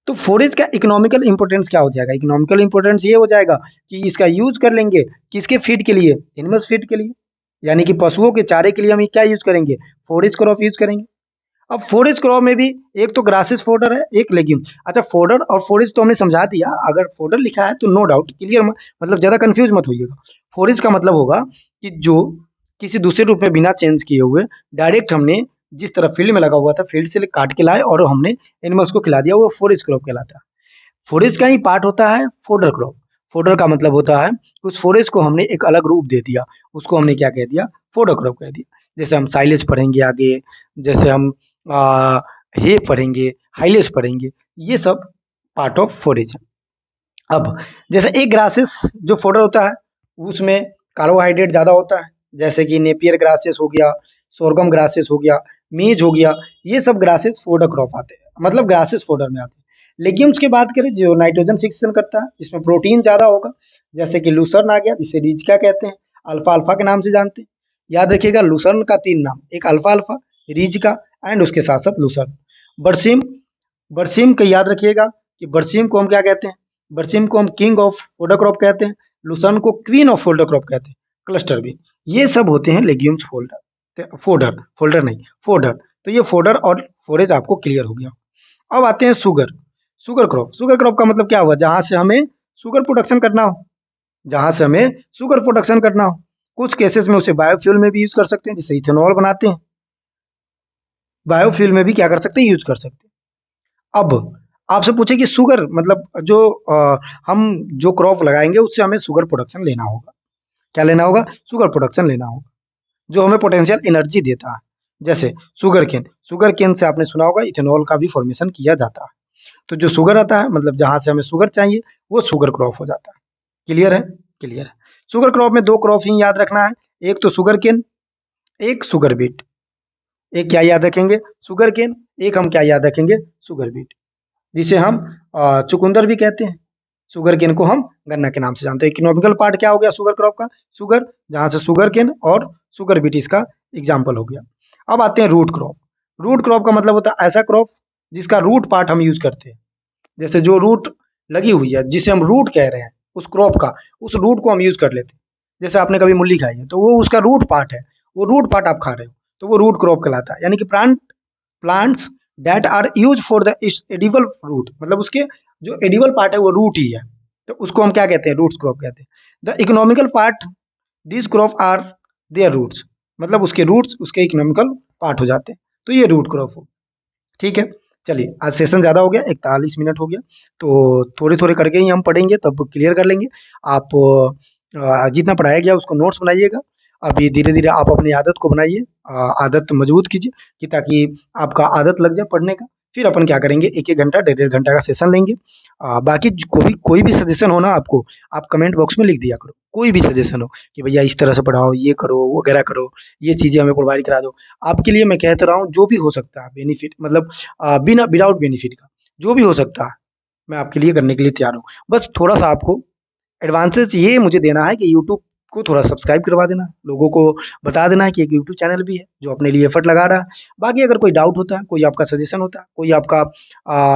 तो फोरेज का इकोनॉमिकल इंपोर्टेंस क्या हो जाएगा? इकोनॉमिकल इंपोर्टेंस ये हो जाएगा कि इसका यूज कर लेंगे किसके फीड के लिए? एनिमल्स फीड के लिए, यानी कि पशुओं के चारे के लिए हम क्या यूज करेंगे? फोरेज क्रॉप यूज करेंगे। अब फोरेज क्रॉप में भी एक तो ग्रासेस फोडर है, एक लेग्यूम। अच्छा, फोडर और फोरेज तो हमने समझा दिया, अगर फोडर लिखा है तो नो डाउट क्लियर, मतलब ज़्यादा कंफ्यूज मत होइएगा। फोरेज का मतलब होगा कि जो किसी दूसरे रूप में बिना चेंज किए हुए डायरेक्ट हमने जिस तरह फील्ड में लगा हुआ था, फील्ड से काट के लाए और हमने एनिमल्स को खिला दिया, वो फोरेज क्रॉप कहलाता है। फोरेज का ही पार्ट होता है फोडर क्रॉप। फोडर का मतलब होता है उस फोरेज को हमने एक अलग रूप दे दिया, उसको हमने क्या कह दिया? फोडर क्रॉप कह दिया। जैसे हम साइलेज पढ़ेंगे आगे, जैसे हम हे पढ़ेंगे, हाइलेज पढ़ेंगे, ये सब पार्ट ऑफ फोरेज है। अब जैसे एक ग्रासेस जो फोडर होता है उसमें कार्बोहाइड्रेट ज़्यादा होता है, जैसे कि नेपियर ग्रासेस हो गया, सोरगम ग्रासेस हो गया, मेज हो गया, ये सब ग्रासेस फोडर क्रॉप आते हैं, मतलब ग्रासेस फोडर में आते हैं। लेकिन उसके बात करें जो नाइट्रोजन फिक्सेशन करता है, जिसमें प्रोटीन ज़्यादा होगा, जैसे कि लूसर्न आ गया, जिसे रिजिका कहते हैं, अल्फा अल्फा के नाम से जानते हैं। याद रखिएगा लूसर्न का 3 नाम, एक अल्फा अल्फा, रिजिका एंड उसके साथ साथ लूसर्न। बरसीम, बरसीम का याद रखिएगा कि बरसीम को हम क्या कहते हैं? बरसीम को हम किंग ऑफ फोल्डर क्रॉप कहते हैं, लुसन को क्वीन ऑफ फोल्डर क्रॉप कहते हैं, क्लस्टर बीन, ये सब होते हैं लेग्यूम्स फोल्डर, फोल्डर फोल्डर नहीं फोल्डर। तो ये फोल्डर और फोरेज आपको क्लियर हो गया। अब आते हैं sugar, sugar crop. Sugar crop का मतलब क्या हुआ, जहां से हमें शुगर प्रोडक्शन करना हो, जहां से हमें शुगर प्रोडक्शन करना हो। कुछ केसेस में उसे बायोफ्यूल में भी यूज कर सकते हैं, जिससे इथेनॉल बनाते हैं, बायोफ्यूल में भी क्या कर सकते हैं, यूज कर सकते हैं। अब आपसे पूछे कि शुगर मतलब जो हम जो क्रॉप लगाएंगे उससे हमें शुगर प्रोडक्शन लेना होगा, क्या लेना होगा, शुगर प्रोडक्शन लेना होगा, जो हमें पोटेंशियल एनर्जी देता है। जैसे शुगर केन, शुगर केन से आपने सुना होगा इथेनॉल का भी फॉर्मेशन किया जाता है। तो जो शुगर आता है मतलब जहां से हमें शुगर चाहिए वो शुगर क्रॉप हो जाता है। क्लियर है, क्लियर है। शुगर क्रॉप में दो क्रॉप ही याद रखना है, एक तो शुगर केन, एक शुगर बीट। एक क्या याद रखेंगे, शुगर केन, एक हम क्या याद रखेंगे, शुगर बीट, जिसे हम चुकंदर भी कहते हैं। शुगर केन को हम गन्ना के नाम से जानते हैं। इकोनॉमिकल पार्ट क्या हो गया शुगर क्रॉप का, शुगर, जहां से शुगर केन और शुगर बीट इसका एग्जाम्पल हो गया। अब आते हैं रूट क्रॉप। रूट क्रॉप का मतलब होता है ऐसा क्रॉप जिसका रूट पार्ट हम यूज करते हैं, जैसे जो रूट लगी हुई है जिसे हम रूट कह रहे हैं उस क्रॉप का, उस रूट को हम यूज कर लेते हैं। जैसे आपने कभी मूली खाई है तो वो उसका रूट पार्ट है, वो रूट पार्ट आप खा रहे हो, तो वो रूट क्रॉप कहलाता है। यानी कि plants that are use for the edible fruit, मतलब उसके जो एडिबल पार्ट है वो रूट ही है, तो उसको हम क्या कहते हैं, रूट्स क्रॉप कहते हैं। The economical part, this crop are their roots, मतलब उसके रूट्स उसके इकोनॉमिकल पार्ट हो जाते हैं, तो ये रूट क्रॉप हो। ठीक है, चलिए आज सेशन ज़्यादा हो गया, 41 मिनट हो गया, तो थोड़े थोड़े करके ही हम पढ़ेंगे तब क्लियर कर लेंगे। आप जितना पढ़ाया गया उसको नोट्स बनाइएगा। अभी धीरे धीरे आप अपनी आदत को बनाइए, आदत मजबूत कीजिए कि ताकि आपका आदत लग जाए पढ़ने का। फिर अपन क्या करेंगे, एक एक घंटा डेढ़ डेढ़ घंटा का सेशन लेंगे। बाकी कोई भी सजेशन हो ना आपको, आप कमेंट बॉक्स में लिख दिया करो, कोई भी सजेशन हो कि भैया इस तरह से पढ़ाओ, ये करो वगैरह करो, ये चीज़ें हमें प्रोवाइड करा दो। आपके लिए मैं कह तो रहा हूँ जो भी हो सकता है बेनिफिट, मतलब बिना विदाउट बेनिफिट का जो भी हो सकता है मैं आपके लिए करने के लिए तैयार हूँ। बस थोड़ा सा आपको एडवांसेस ये मुझे देना है कि यूट्यूब को थोड़ा सब्सक्राइब करवा देना, लोगों को बता देना है कि एक यूट्यूब चैनल भी है जो अपने लिए एफर्ट लगा रहा है। बाकी अगर कोई डाउट होता है, कोई आपका सजेशन होता है, कोई आपका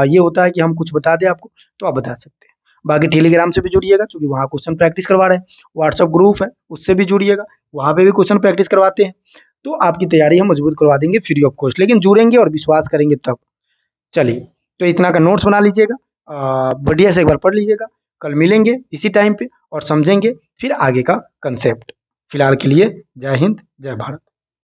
ये होता है कि हम कुछ बता दें आपको, तो आप बता सकते हैं। बाकी टेलीग्राम से भी जुड़िएगा क्योंकि वहाँ क्वेश्चन प्रैक्टिस करवा रहे हैं, व्हाट्सअप ग्रुप है उससे भी जुड़िएगा, वहाँ पे भी क्वेश्चन प्रैक्टिस करवाते हैं। तो आपकी तैयारी हम मजबूत करवा देंगे फ्री ऑफ कॉस्ट, लेकिन जुड़ेंगे और विश्वास करेंगे तब। चलिए, तो इतना का नोट्स बना लीजिएगा, बढ़िया से एक बार पढ़ लीजिएगा। कल मिलेंगे इसी टाइम पे और समझेंगे फिर आगे का कंसेप्ट। फिलहाल के लिए जय हिंद, जय भारत।